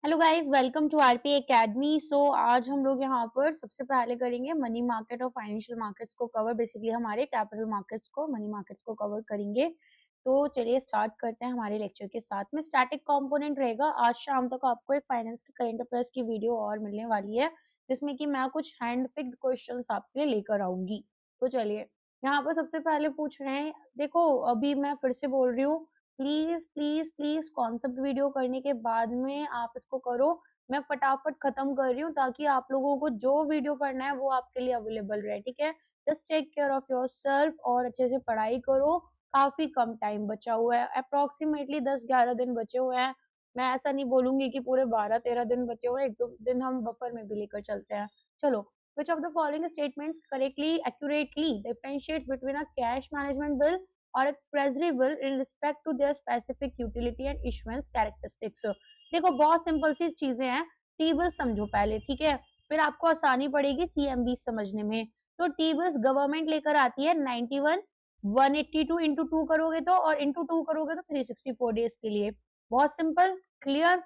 Hello guys, welcome to RP academy. आज हम लोग यहाँ पर सबसे पहले करेंगे मनी मार्केट और फाइनेंशियल मार्केट्स को कवर। बेसिकली हमारे कैपिटल मार्केट्स को, मनी मार्केट्स को कवर करेंगे। तो चलिए स्टार्ट करते हैं हमारे लेक्चर के साथ में। स्टैटिक कंपोनेंट रहेगा। आज शाम तक आपको एक फाइनेंस के करंट अफेयर्स की वीडियो और मिलने वाली है, जिसमें कि मैं कुछ हैंड पिक्ड क्वेश्चंस आपके लिए लेकर आऊंगी। तो चलिए, यहाँ पर सबसे पहले पूछ रहे हैं। देखो, अभी मैं फिर से बोल रही हूँ, please please please concept video करने के बाद में आप इसको करो। मैं फटाफट खत्म कर रही हूँ ताकि आप लोगों को जो वीडियो पढ़ना है वो आपके लिए अवेलेबल रहे। ठीक है, just take care of your yourself अच्छे से पढ़ाई करो। काफी कम टाइम बचा हुआ है, अप्रोक्सीमेटली 10-11 दिन बचे हुए हैं। मैं ऐसा नहीं बोलूंगी कि पूरे 12-13 दिन बचे हुए हैं, 1-2 दिन हम बफर में भी लेकर चलते हैं। चलो, which of the following statements correctly accurately differentiates between a cash management bill और एक treasury bill in respect to their specific utility and issuance characteristics. देखो, बहुत सिंपल सी चीजें हैं। टी बिल्स समझो पहले, ठीक है, फिर आपको आसानी पड़ेगी सीएमबी समझने में। तो टी बिल्स गवर्नमेंट लेकर आती है 91 182 इंटू 2 करोगे तो, और इंटू 2 करोगे तो 364 डेज के लिए। बहुत सिंपल, क्लियर।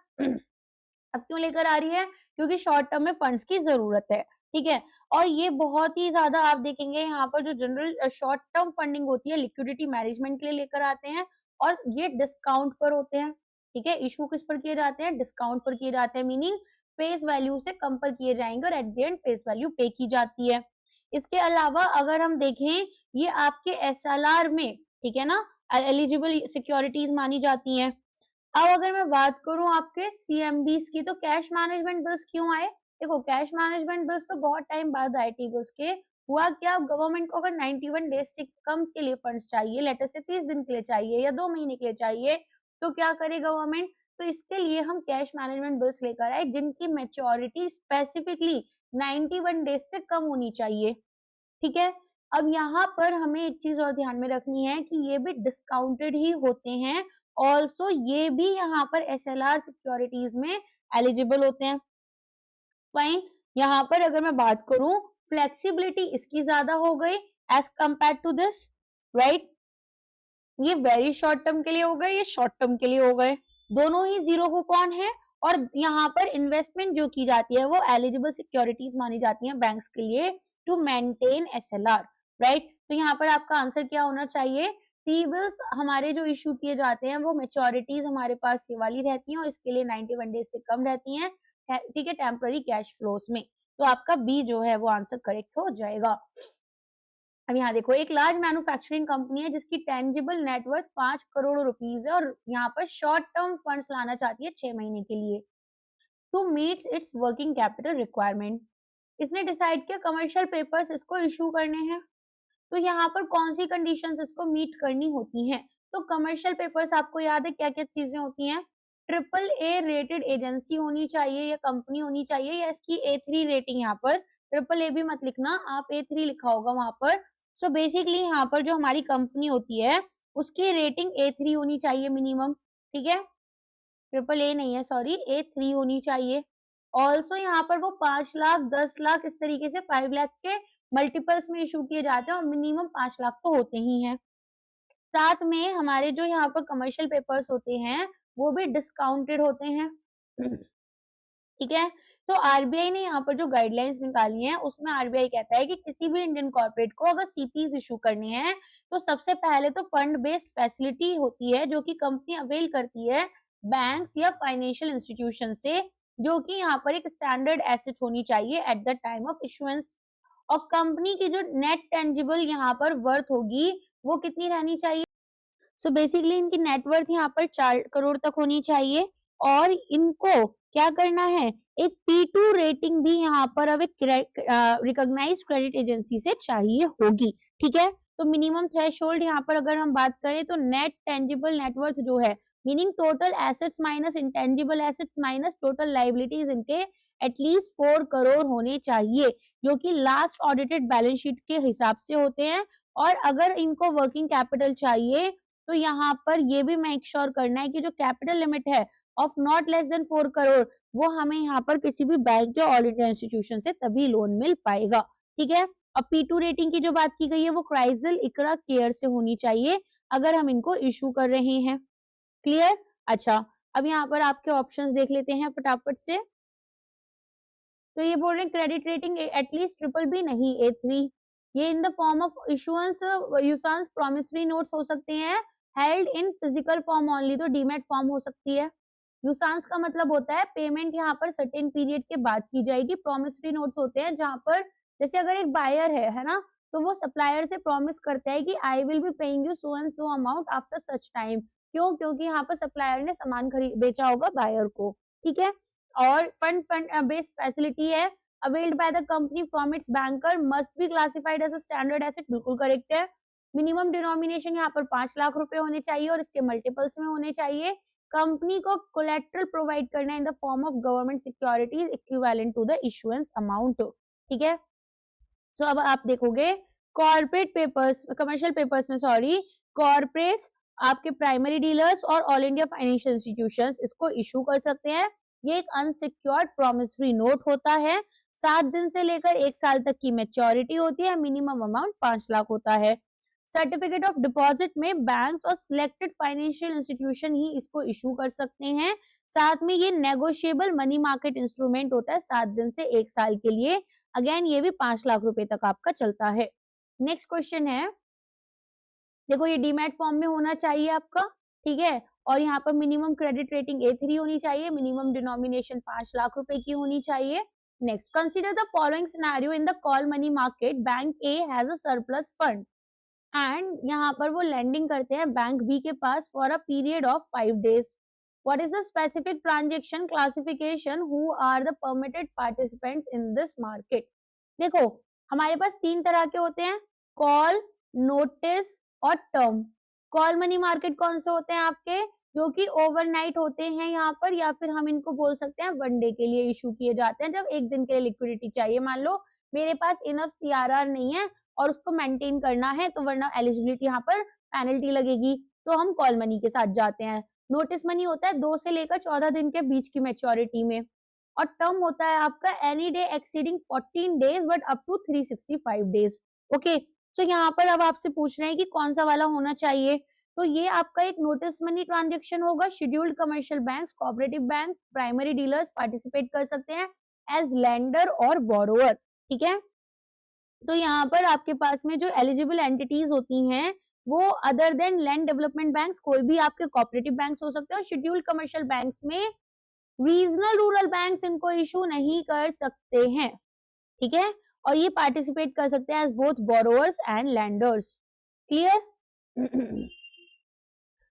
अब क्यों लेकर आ रही है? क्योंकि शॉर्ट टर्म में फंड्स की जरूरत है। ठीक है, और ये बहुत ही ज्यादा आप देखेंगे यहाँ पर जो जनरल शॉर्ट टर्म फंडिंग होती है लिक्विडिटी मैनेजमेंट के लिए लेकर आते हैं, और ये डिस्काउंट पर होते हैं। ठीक है, इशू किस पर किए जाते हैं? डिस्काउंट पर किए जाते हैं, मीनिंग फेस वैल्यू से कम पर किए जाएंगे और at the end face value पे की जाती है। इसके अलावा अगर हम देखें, ये आपके एसएलआर में, ठीक है ना, एलिजिबल सिक्योरिटीज मानी जाती हैं। अब अगर मैं बात करूं आपके सीएमबीस की, तो कैश मैनेजमेंट बिल्स क्यों आए? देखो, कैश मैनेजमेंट बिल्स तो बहुत टाइम बाद आए टी बिल्स के। हुआ क्या, गवर्नमेंट को अगर 91 डेज से कम के लिए फंड्स चाहिए, लेटर से 30 दिन के लिए चाहिए या 2 महीने के लिए चाहिए, तो क्या करे गवर्नमेंट? तो इसके लिए हम कैश मैनेजमेंट बिल्स लेकर आए, जिनकी मेच्योरिटी स्पेसिफिकली 91 डेज से कम होनी चाहिए। ठीक है, अब यहाँ पर हमें एक चीज और ध्यान में रखनी है कि ये भी डिस्काउंटेड ही होते हैं। ऑल्सो ये भी यहाँ पर एसएलआर सिक्योरिटीज में एलिजिबल होते हैं। फाइन, यहाँ पर अगर मैं बात करूं, फ्लेक्सिबिलिटी इसकी ज्यादा हो गई as compare to this, right. ये वेरी शॉर्ट टर्म के लिए हो गए, ये शॉर्ट टर्म के लिए हो गए, दोनों ही जीरो कूपन है। और यहाँ पर इन्वेस्टमेंट जो की जाती है वो एलिजिबल सिक्योरिटीज मानी जाती हैं बैंक्स के लिए टू मेंटेन एसएलआर, राइट। तो यहाँ पर आपका आंसर क्या होना चाहिए? टी बिल्स हमारे जो इशू किए जाते हैं वो मेच्योरिटीज हमारे पास ये वाली रहती हैं और इसके लिए 91 डेज से कम रहती हैं। ठीक है, टेम्पररी कैश फ्लोस में। तो आपका बी जो है वो आंसर करेक्ट हो जाएगा। अब यहाँ देखो, एक लार्ज मैन्युफैक्चरिंग कंपनी है जिसकी टेंजिबल नेटवर्थ 5 करोड़ रुपीस है और यहाँ पर शॉर्ट टर्म फंड्स लाना चाहती है 6 महीने के लिए to meets its working capital requirement. इसने डिसाइड किया कमर्शियल पेपर्स इसको इशू करने हैं। तो यहाँ पर कौन सी कंडीशंस इसको मीट करनी होती हैं? तो कमर्शियल पेपर्स आपको याद है क्या क्या चीजें होती हैं? ट्रिपल ए रेटेड एजेंसी होनी चाहिए या कंपनी होनी चाहिए, या इसकी A3 रेटिंग। यहाँ पर ट्रिपल ए भी मत लिखना, आप A3 लिखा होगा वहां पर। सो बेसिकली यहाँ पर जो हमारी कंपनी होती है उसकी रेटिंग A3 होनी चाहिए मिनिमम। ठीक है, ट्रिपल ए नहीं है, सॉरी, A3 होनी चाहिए। ऑल्सो यहाँ पर वो 5 लाख, 10 लाख, इस तरीके से 5 लाख के मल्टीपल्स में इशू किए जाते हैं और मिनिमम 5 लाख तो होते ही हैं। साथ में हमारे जो यहाँ पर कमर्शियल पेपर्स होते हैं वो भी डिस्काउंटेड होते हैं। ठीक है, तो आरबीआई ने यहाँ पर जो गाइडलाइंस निकाली हैं उसमें आरबीआई कहता है कि किसी भी इंडियन कॉर्पोरेट को अगर सीपीज इशू करने हैं तो सबसे पहले तो फंड बेस्ड फैसिलिटी होती है जो कि कंपनी अवेल करती है बैंक्स या फाइनेंशियल इंस्टीट्यूशन से, जो कि यहाँ पर एक स्टैंडर्ड एसेट होनी चाहिए at the time of issuance. और कंपनी की जो नेट टेंजिबल यहाँ पर वर्थ होगी वो कितनी रहनी चाहिए? सो बेसिकली इनकी नेटवर्थ यहाँ पर 4 करोड़ तक होनी चाहिए और इनको क्या करना है, एक P2 रेटिंग भी यहाँ पर अब एक रिकॉग्नाइज्ड क्रेडिट एजेंसी से चाहिए होगी। ठीक है, तो मिनिमम थ्रेशोल्ड यहाँ पर अगर हम बात करें तो नेट टेंजिबल नेटवर्थ जो है, meaning total assets minus intangible assets minus total liabilities, इनके एटलीस्ट 4 करोड़ होने चाहिए, जो कि लास्ट ऑडिटेड बैलेंस शीट के हिसाब से होते हैं। और अगर इनको वर्किंग कैपिटल चाहिए तो यहाँ पर ये भी मेक श्योर करना है कि जो कैपिटल लिमिट है of not less than 4 crore वो हमें यहाँ पर किसी भी बैंक या ऑल इंडिया इंस्टीट्यूशन से तभी लोन मिल पाएगा। ठीक है, अब P2 रेटिंग की जो बात की गई है वो क्राइसिल, इकरा, केयर से होनी चाहिए अगर हम इनको इशू कर रहे हैं। क्लियर? अच्छा, अब यहाँ पर आपके ऑप्शंस देख लेते हैं फटाफट से। तो ये बोल रहे हैं credit rating at least triple B नहीं A3। ये in the form of issuance usance promissory notes हो सकते हैं, held in physical form only, तो डीमैट फॉर्म हो सकती है। यूसांस का मतलब होता है पेमेंट यहाँ पर सर्टेन पीरियड के बाद की जाएगी। प्रॉमिसरी नोट्स होते हैं जहां पर जैसे अगर एक बायर है ना, तो वो सप्लायर से प्रॉमिस करता है कि I will be paying you so and so amount after such time. क्यों? क्योंकि यहाँ पर सप्लायर ने सामान खरीद बेचा होगा बायर को, ठीक है। और फंड बेस्ड फैसिलिटी है, availed by the company from its banker, must be classified as a standard asset, बिल्कुल करेक्ट है। मिनिमम डिनोमिनेशन यहाँ पर 5 लाख रुपए होने चाहिए और इसके मल्टीपल्स में होने चाहिए। कंपनी को कोलेट्रल प्रोवाइड करना in the form of government securities equivalent to the issuance amount, ठीक है। सो अब आप देखोगे कॉर्पोरेट पेपर्स, कमर्शियल पेपर्स में सॉरी, कॉर्पोरेट्स, आपके प्राइमरी डीलर्स और ऑल इंडिया फाइनेंशियल इंस्टीट्यूशंस इसको इशू कर सकते हैं। ये एक अनसिक्योर्ड प्रॉमिसरी नोट होता है, 7 दिन से लेकर 1 साल तक की मैच्योरिटी होती है, मिनिमम अमाउंट 5 लाख होता है। सर्टिफिकेट ऑफ डिपॉजिट में बैंक्स और सिलेक्टेड फाइनेंशियल इंस्टीट्यूशन ही इसको इशू कर सकते हैं। साथ में ये नेगोशिएबल मनी मार्केट इंस्ट्रूमेंट होता है 7 दिन से 1 साल के लिए। अगेन ये भी 5 लाख रुपए तक आपका चलता है। नेक्स्ट क्वेश्चन है, देखो ये डीमैट फॉर्म में होना चाहिए आपका, ठीक है। और यहाँ पर मिनिमम क्रेडिट रेटिंग A3 होनी चाहिए, मिनिमम डिनोमिनेशन 5 लाख रुपए की होनी चाहिए। Next, consider the following scenario in the call money market, bank A has a surplus fund and यहाँ पर वो लैंडिंग करते हैं बैंक बी के पास for a period of 5 days. What is the specific transaction classification, who are the permitted participants in this market. देखो हमारे पास 3 तरह के होते हैं, कॉल, नोटिस और टर्म। कॉल मनी मार्केट कौन से होते हैं आपके, जो कि ओवरनाइट होते हैं यहाँ पर, या फिर हम इनको बोल सकते हैं वन डे के लिए इशू किए जाते हैं, जब एक दिन के लिए लिक्विडिटी चाहिए। मान लो मेरे पास इनफ CRR नहीं है और उसको मेंटेन करना है, तो वरना एलिजिबिलिटी यहाँ पर पेनल्टी लगेगी, तो हम कॉल मनी के साथ जाते हैं। नोटिस मनी होता है 2 से लेकर 14 दिन के बीच की मैच्योरिटी में। और टर्म होता है आपका any day exceeding 14 days but up to 365 days. Okay, तो यहाँ पर अब आपसे पूछ रहे हैं कि कौन सा वाला होना चाहिए। तो ये आपका एक नोटिस मनी ट्रांजेक्शन होगा। Scheduled commercial banks, cooperative bank, primary dealers participate कर सकते हैं एज लेंडर और बोरोवर, ठीक है। तो यहाँ पर आपके पास में जो एलिजिबल एंटिटीज होती हैं वो other than land development banks, कोई भी आपके कोऑपरेटिव बैंक्स हो सकते हैं, और शेड्यूल्ड कमर्शियल बैंक्स में रीजनल रूरल बैंक्स इनको इशू नहीं कर सकते हैं, ठीक है। और ये पार्टिसिपेट कर सकते हैं as both borrowers and lenders, clear.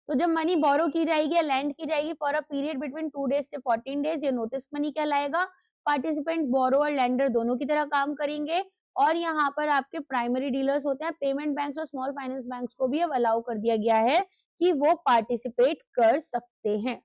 तो जब मनी बोरो की जाएगी या लैंड की जाएगी for a period between 2 days से 14 डेज, ये नोटिस मनी कहलाएगा। पार्टिसिपेंट बोरोवर लैंडर दोनों की तरह काम करेंगे। और यहाँ पर आपके प्राइमरी डीलर्स होते हैं, पेमेंट बैंक्स और स्मॉल फाइनेंस बैंक्स को भी अब अलाउ कर दिया गया है कि वो पार्टिसिपेट कर सकते हैं।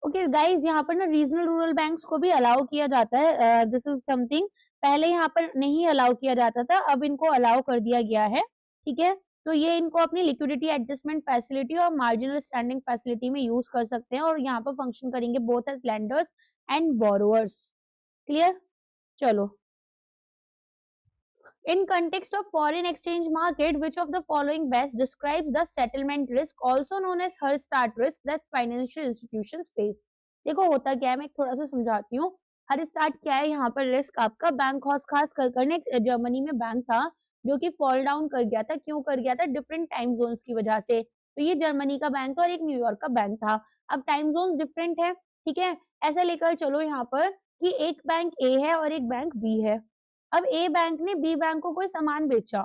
ओके गाइज, यहाँ पर ना रीजनल रूरल बैंक्स को भी अलाउ किया जाता है। दिस इज समथिंग पहले यहाँ पर नहीं अलाउ किया जाता था, अब इनको अलाउ कर दिया गया है, ठीक है। तो ये इनको अपनी लिक्विडिटी एडजस्टमेंट फैसिलिटी और मार्जिनल स्टैंडिंग फैसिलिटी में यूज कर सकते हैं, और यहाँ पर फंक्शन करेंगे both as lenders and borrowers, clear. चलो, in context of foreign exchange market, which of the following best describes the settlement risk, also known as her start risk, that financial institutions face। देखो होता क्या है, मैं थोड़ा सा समझाती हूँ। हर स्टार्ट क्या है यहाँ पर रिस्क आपका, बैंक खास कर जर्मनी में बैंक था जो कि फॉल डाउन कर गया था। क्यों कर गया था? डिफरेंट टाइम जोन्स की वजह से। तो ये जर्मनी का बैंक था और एक न्यूयॉर्क का बैंक था। अब टाइम जोन्स डिफरेंट है, ठीक है। ऐसा लेकर चलो यहाँ पर कि एक बैंक ए है और एक बैंक बी है। अब ए बैंक ने बी बैंक को कोई सामान बेचा,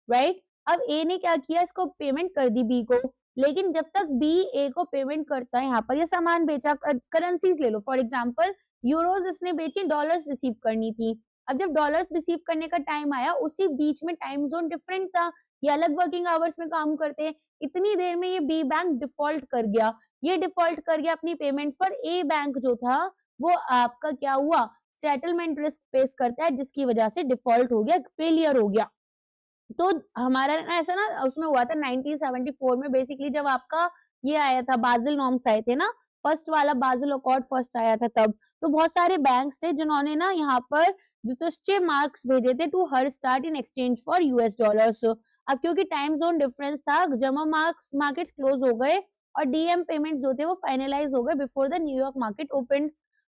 राइट। अब ए ने क्या किया, इसको पेमेंट कर दी बी को, लेकिन जब तक बी ए को पेमेंट करता है, यहाँ पर ये सामान बेचा, करेंसीज ले लो फॉर एग्जांपल, यूरोज इसने बेची, डॉलर्स रिसीव करनी थी। अब जब डॉलर्स रिसीव करने का टाइम आया, उसी बीच में टाइम जोन डिफरेंट था, ये अलग वर्किंग आवर्स में काम करते हैं। इतनी देर में ये बी बैंक डिफॉल्ट कर गया, ये डिफॉल्ट कर गया अपनी पेमेंट्स पर। ए बैंक जो था वो आपका क्या हुआ, सेटलमेंट रिस्क फेस करता है, जिसकी वजह से डिफॉल्ट हो गया, फेलियर हो गया। तो हमारा ऐसा ना उसमें हुआ था 1974 में, बेसिकली जब आपका ये आया था, बाजिल नॉर्म्स आए थे ना, फर्स्ट वाला बाजिल अकॉर्ड फर्स्ट आया था तब। तो बहुत सारे बैंक्स थे जिन्होंने ना यहाँ पर जुतुश्चे मार्क्स भेजे थे to Herstatt in exchange for US dollars. अब क्योंकि टाइम जोन डिफरेंस था, जर्मन मार्केट्स क्लोज हो गए और डीएम पेमेंट्स जो थे वो फाइनलाइज हो गए before the New York market open.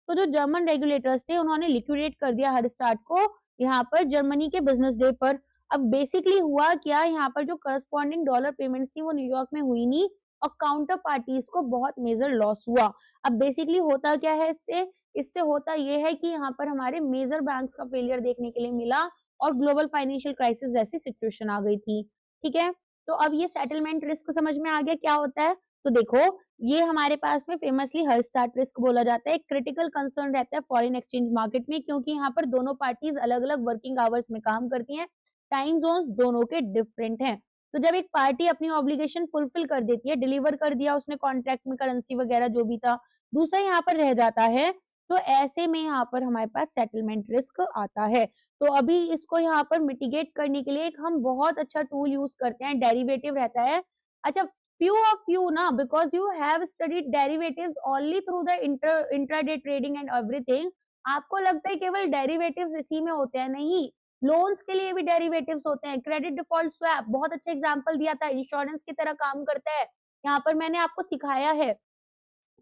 तो जो जर्मन रेगुलेटर्स थे उन्होंने लिक्विडेट कर दिया हर स्टार्ट को यहाँ पर जर्मनी के बिजनेस डे पर। अब बेसिकली हुआ क्या, यहाँ पर जो करस्पॉन्डिंग डॉलर पेमेंट्स थी वो न्यूयॉर्क में हुई नहीं और काउंटर पार्टीज को बहुत मेजर लॉस हुआ। अब बेसिकली होता क्या है इससे, इससे होता ये है कि यहाँ पर हमारे मेजर बैंक्स का फेलियर देखने के लिए मिला और ग्लोबल फाइनेंशियल क्राइसिस जैसी सिचुएशन आ गई थी। ठीक है, तो अब ये सेटलमेंट रिस्क समझ में आ गया क्या होता है। तो देखो ये हमारे पास में फेमसली हर स्टार्ट रिस्क बोला जाता है। एक क्रिटिकल कंसर्न रहता है फॉरेन एक्सचेंज मार्केट में, क्योंकि यहाँ पर दोनों पार्टीज अलग अलग वर्किंग आवर्स में काम करती हैं, टाइम जोन्स दोनों के डिफरेंट हैं। तो जब एक पार्टी अपनी ऑब्लिगेशन फुलफिल कर देती है, डिलीवर कर दिया उसने कॉन्ट्रैक्ट में करेंसी वगैरह जो भी था, दूसरा यहाँ पर रह जाता है, तो ऐसे में यहाँ पर हमारे पास सेटलमेंट रिस्क आता है। तो अभी इसको यहाँ पर मिटिगेट करने के लिए एक हम बहुत अच्छा टूल यूज करते हैं, डेरिवेटिव रहता है। अच्छा, few of you ना, because you have studied derivatives only through the intraday trading and everything, आपको लगता है केवल डेरिवेटिव्स इसी में होते हैं, नहीं, लोन्स के लिए भी डेरिवेटिव्स होते हैं। क्रेडिट डिफॉल्ट स्वैप बहुत अच्छा एग्जांपल दिया था, इंश्योरेंस की तरह काम करता है, यहाँ पर मैंने आपको सिखाया है।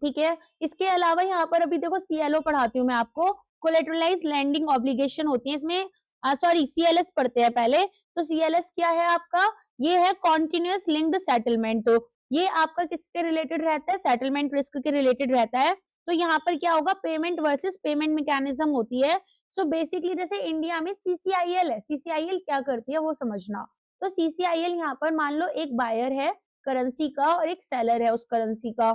ठीक है, इसके अलावा यहाँ पर अभी देखो सीएलओ पढ़ाती हूँ मैं आपको, कोलेटरलाइज लैंडिंग ऑब्लिगेशन होती है इसमें, सॉरी सीएलएस पढ़ते हैं पहले। तो सीएलएस क्या है आपका, ये है कॉन्टिन्यूअस लिंक्ड सेटलमेंट। तो ये आपका किसके रिलेटेड रहता है, सेटलमेंट रिस्क के रिलेटेड रहता है। तो यहाँ पर क्या होगा, पेमेंट वर्सेस पेमेंट मैकेनिज्म होती है। सो बेसिकली जैसे इंडिया में सीसीआईएल है, सीसीआईएल क्या करती है वो समझना। तो सीसीआईएल यहाँ पर मान लो एक बायर है करेंसी का और एक सेलर है उस करेंसी का,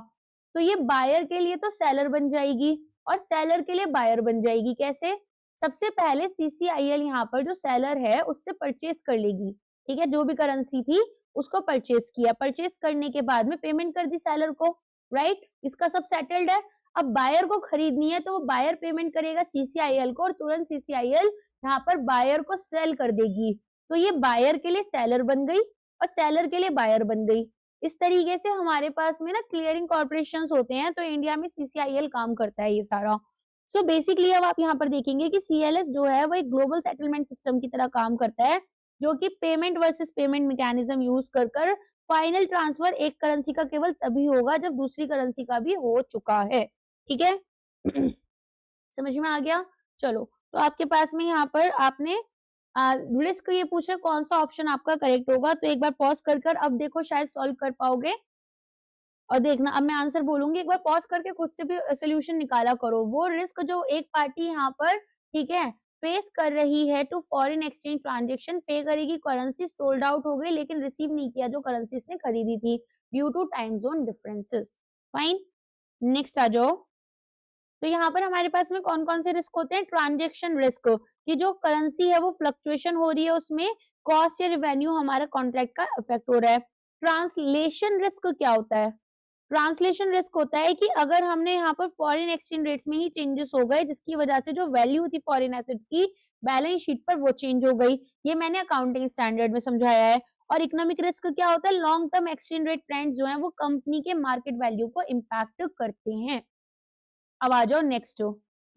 तो ये बायर के लिए तो सेलर बन जाएगी और सेलर के लिए बायर बन जाएगी। कैसे, सबसे पहले सीसीआईएल यहाँ पर जो सेलर है उससे परचेज कर लेगी, ठीक है, जो भी करेंसी थी उसको परचेज किया, परचेज करने के बाद में पेमेंट कर दी सेलर को, राइट, इसका सब सेटल्ड है। अब बायर को खरीदनी है तो वो बायर पेमेंट करेगा सीसीआईएल को और तुरंत सीसीआईएल यहाँ पर बायर को सेल कर देगी। तो ये बायर के लिए सेलर बन गई और सेलर के लिए बायर बन गई। इस तरीके से हमारे पास में ना क्लियरिंग कॉर्पोरेशंस होते हैं, तो इंडिया में सीसीआईएल काम करता है ये सारा। सो बेसिकली अब आप यहाँ पर देखेंगे कि सीएलएस जो है वो एक ग्लोबल सेटलमेंट सिस्टम की तरह काम करता है, जो कि payment versus payment mechanism use कर कर फाइनल ट्रांसफर एक करेंसी का केवल तभी होगा जब दूसरी करेंसी का भी हो चुका है। ठीक है समझ में आ गया। चलो, तो आपके पास में यहाँ पर आपने रिस्क ये पूछा कौन सा ऑप्शन आपका करेक्ट होगा, तो एक बार पॉज कर कर अब देखो शायद सॉल्व कर पाओगे। और देखना अब मैं आंसर बोलूंगी, एक बार पॉज करके खुद से भी सोल्यूशन निकाला करो। वो रिस्क जो एक पार्टी यहाँ पर, ठीक है, फेस कर रही है टू फॉरेन एक्सचेंज ट्रांजेक्शन, पे करेगी, करेंसी सोल्ड आउट हो गई लेकिन रिसीव नहीं किया जो करेंसी इसने खरीदी थी due to time zone differences. Fine, next आ जाओ। तो यहाँ पर हमारे पास में कौन कौन से रिस्क होते हैं, ट्रांजेक्शन रिस्क, कि जो करेंसी है वो फ्लक्चुएशन हो रही है, उसमें कॉस्ट या रेवेन्यू हमारा कॉन्ट्रैक्ट का इफेक्ट हो रहा है। ट्रांसलेशन रिस्क क्या होता है, ट्रांसलेशन रिस्क होता है कि अगर हमने यहाँ पर फॉरेन एक्सचेंज रेट्स में ही चेंजेस हो गए जिसकी वजह से जो वैल्यू थी फॉरेन एसेट की बैलेंस शीट पर वो चेंज हो गई, ये मैंने अकाउंटिंग स्टैंडर्ड में समझाया है। और इकोनॉमिक रिस्क क्या होता है, long term exchange rate trends जो हैं वो कंपनी के मार्केट वैल्यू को इम्पैक्ट करते हैं। अब आ जाओ next,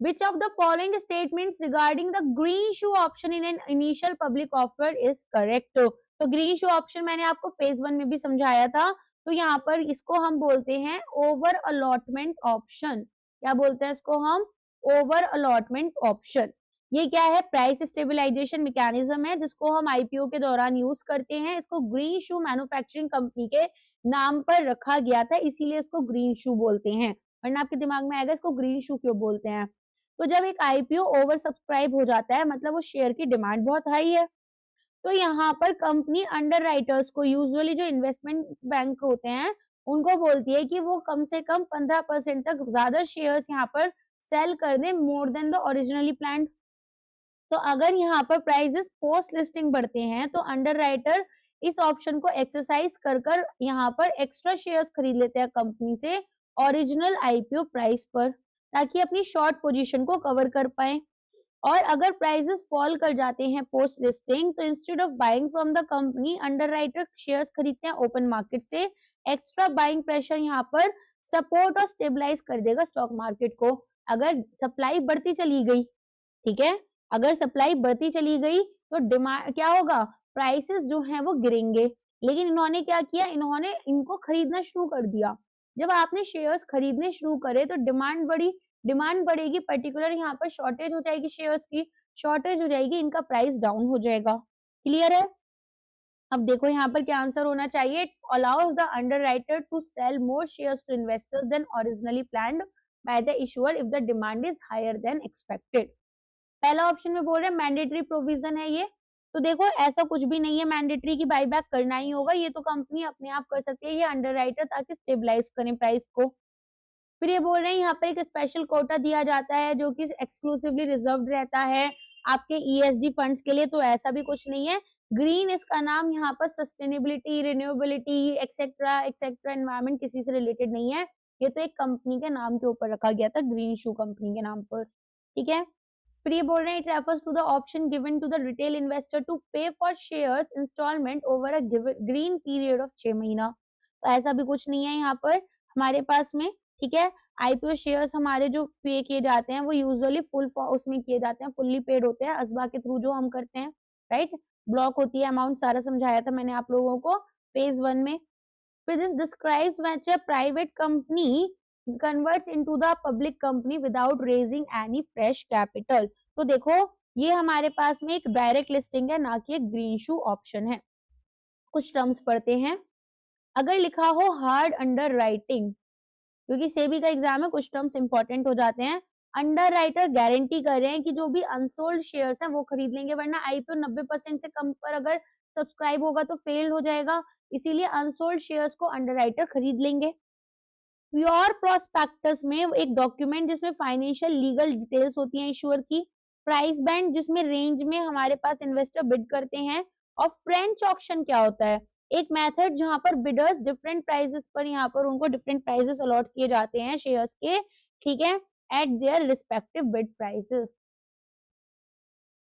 which of the following statements regarding the green shoe option in an initial public offer is correct। तो ग्रीन शू ऑप्शन मैंने आपको फेज 1 में भी समझाया था, तो यहाँ पर इसको हम बोलते हैं ओवर अलॉटमेंट ऑप्शन। क्या बोलते हैं इसको हम, ओवर अलॉटमेंट ऑप्शन। ये क्या है, प्राइस स्टेबलाइजेशन मैकेनिज्म है जिसको हम आईपीओ के दौरान यूज करते हैं। इसको ग्रीन शू मैन्युफैक्चरिंग कंपनी के नाम पर रखा गया था, इसीलिए इसको ग्रीन शू बोलते हैं, वरना आपके दिमाग में आएगा इसको ग्रीन शू क्यों बोलते हैं। तो जब एक आईपीओ ओवर सब्सक्राइब हो जाता है मतलब वो शेयर की डिमांड बहुत हाई है, तो यहाँ पर कंपनी अंडरराइटर्स को, यूजुअली जो इन्वेस्टमेंट बैंक होते हैं उनको बोलती है कि वो कम से कम 15% तक ज्यादा शेयर्स यहाँ पर सेल कर दें more than the originally planned. तो अगर यहाँ पर प्राइसेस पोस्ट लिस्टिंग बढ़ते हैं तो अंडरराइटर इस ऑप्शन को एक्सरसाइज कर कर यहाँ पर एक्स्ट्रा शेयर्स खरीद लेते हैं कंपनी से ओरिजिनल आईपीओ प्राइस पर, ताकि अपनी शॉर्ट पोजीशन को कवर कर पाए। और अगर प्राइसेस फॉल कर जाते हैं पोस्ट लिस्टिंग तो instead of buying from the company underwriter shares खरीदते हैं ओपन मार्केट से। एक्स्ट्रा बाइंग प्रेशर यहाँ पर सपोर्ट और स्टेबलाइज कर देगा स्टॉक मार्केट को। अगर सप्लाई बढ़ती चली गई, ठीक है, अगर सप्लाई बढ़ती चली गई तो डिमांड क्या होगा, प्राइसेस जो हैं वो गिरेंगे। लेकिन इन्होंने क्या किया, इन्होंने इनको खरीदना शुरू कर दिया, जब आपने शेयर्स खरीदने शुरू करे तो डिमांड बढ़ेगी, पर्टिकुलर यहाँ पर शॉर्टेज हो जाएगी, शेयर्स की शॉर्टेज हो जाएगी, इनका प्राइस डाउन हो जाएगा। क्लियर है? अब देखो यहाँ पर क्या आंसर होना चाहिए, it allows the underwriter to sell more shares to investors than originally planned by the issuer if the demand is higher than expected. पहला ऑप्शन में बोल रहे हैं मैंडेटरी प्रोविजन है ये, तो देखो ऐसा कुछ भी नहीं है मैंडेटरी की बाईबैक करना ही होगा, ये तो कंपनी अपने आप कर सकती है, ये अंडरराइटर ताकि स्टेबलाइज करें प्राइस को। फिर ये बोल रहे हैं यहाँ पर एक स्पेशल कोटा दिया जाता है जो कि एक्सक्लूसिवली रिजर्व्ड रहता है आपके ईएसजी फंड्स के लिए, तो ऐसा भी कुछ नहीं है। ग्रीन इसका नाम यहाँ पर sustainability, renewability etcetera etcetera environment किसी से रिलेटेड नहीं है, ये तो एक कंपनी के नाम के ऊपर रखा गया था, ग्रीन शू कंपनी के नाम पर। ठीक है, फिर ये बोल रहे हैं it refers to the option given to the retail investor to pay for shares installment over a green period of 6 महीना, तो ऐसा भी कुछ नहीं है यहाँ पर हमारे पास में। ठीक है, आईपीओ शेयर्स हमारे जो पे किए जाते हैं वो यूजुअली फुल उसमें किए जाते हैं, फुल्ली पेड होते हैं असबा के थ्रू जो हम करते हैं, राइट। ब्लॉक होती है अमाउंट, सारा समझाया था मैंने आप लोगों को फेज 1 में। फिर this describes when a private company converts into the public company without raising any fresh capital. तो देखो ये हमारे पास में एक डायरेक्ट लिस्टिंग है, ना कि एक ग्रीन शू ऑप्शन है। कुछ टर्म्स पढ़ते हैं, अगर लिखा हो हार्ड अंडर राइटिंग, क्योंकि सेबी का एग्जाम है, कुछ टर्म्स इंपॉर्टेंट हो जाते हैं। अंडर राइटर गारंटी कर रहे हैं कि जो भी अनसोल्ड शेयर्स हैं वो खरीद लेंगे, वरना आईपीओ 90% से कम पर अगर सब्सक्राइब होगा तो फेल हो जाएगा, इसीलिए अनसोल्ड शेयर्स को अंडर राइटर खरीद लेंगे। प्योर प्रोस्पेक्टस में एक डॉक्यूमेंट जिसमें फाइनेंशियल लीगल डिटेल्स होती हैं इश्यूअर की, प्राइस बैंड जिसमें रेंज में हमारे पास इन्वेस्टर बिड करते हैं, और फ्रेंच ऑक्शन क्या होता है, एक मेथड जहां पर बिडर्स डिफरेंट प्राइसेस पर यहाँ पर उनको डिफरेंट प्राइसेस अलॉट किए जाते हैं शेयर्स के, ठीक है, eight their respective bid prices.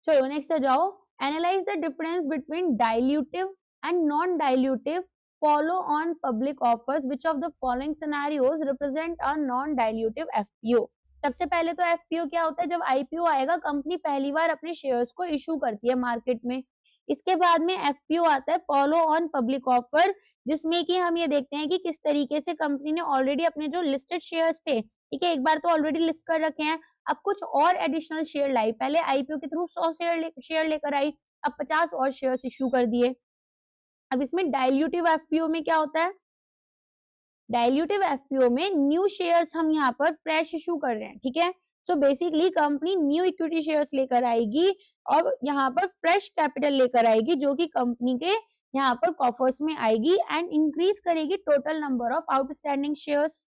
चलो नेक्स्ट आ जाओ, analyse the difference between dilutive and non dilutive follow on public offers, which of the following scenarios represent a non dilutive FPO। सबसे पहले तो FPO क्या होता है, जब IPO आएगा कंपनी पहली बार अपने शेयर्स को इशू करती है मार्केट में। इसके बाद में FPO आता है फॉलो ऑन पब्लिक ऑफर, जिसमें कि हम ये देखते हैं कि किस तरीके से कंपनी ने ऑलरेडी अपने जो लिस्टेड शेयर्स थे, ठीक है, एक बार तो ऑलरेडी लिस्ट कर रखे हैं, अब कुछ और एडिशनल शेयर लाई, पहले IPO के थ्रू 100 शेयर लेकर आई, अब 50 और शेयर्स इशू कर दिए। अब इसमें डाइल्यूटिव एफपीओ में क्या होता है, डाइल्यूटिव एफपीओ में न्यू शेयर्स हम यहाँ पर फ्रेश इशू कर रहे हैं, ठीक है। So basically company new equity shares लेकर आएगी और यहाँ पर फ्रेश कैपिटल लेकर आएगी, जो कि कंपनी के यहाँ पर कॉफर्स में आएगी एंड इंक्रीज करेगी total number of outstanding shares.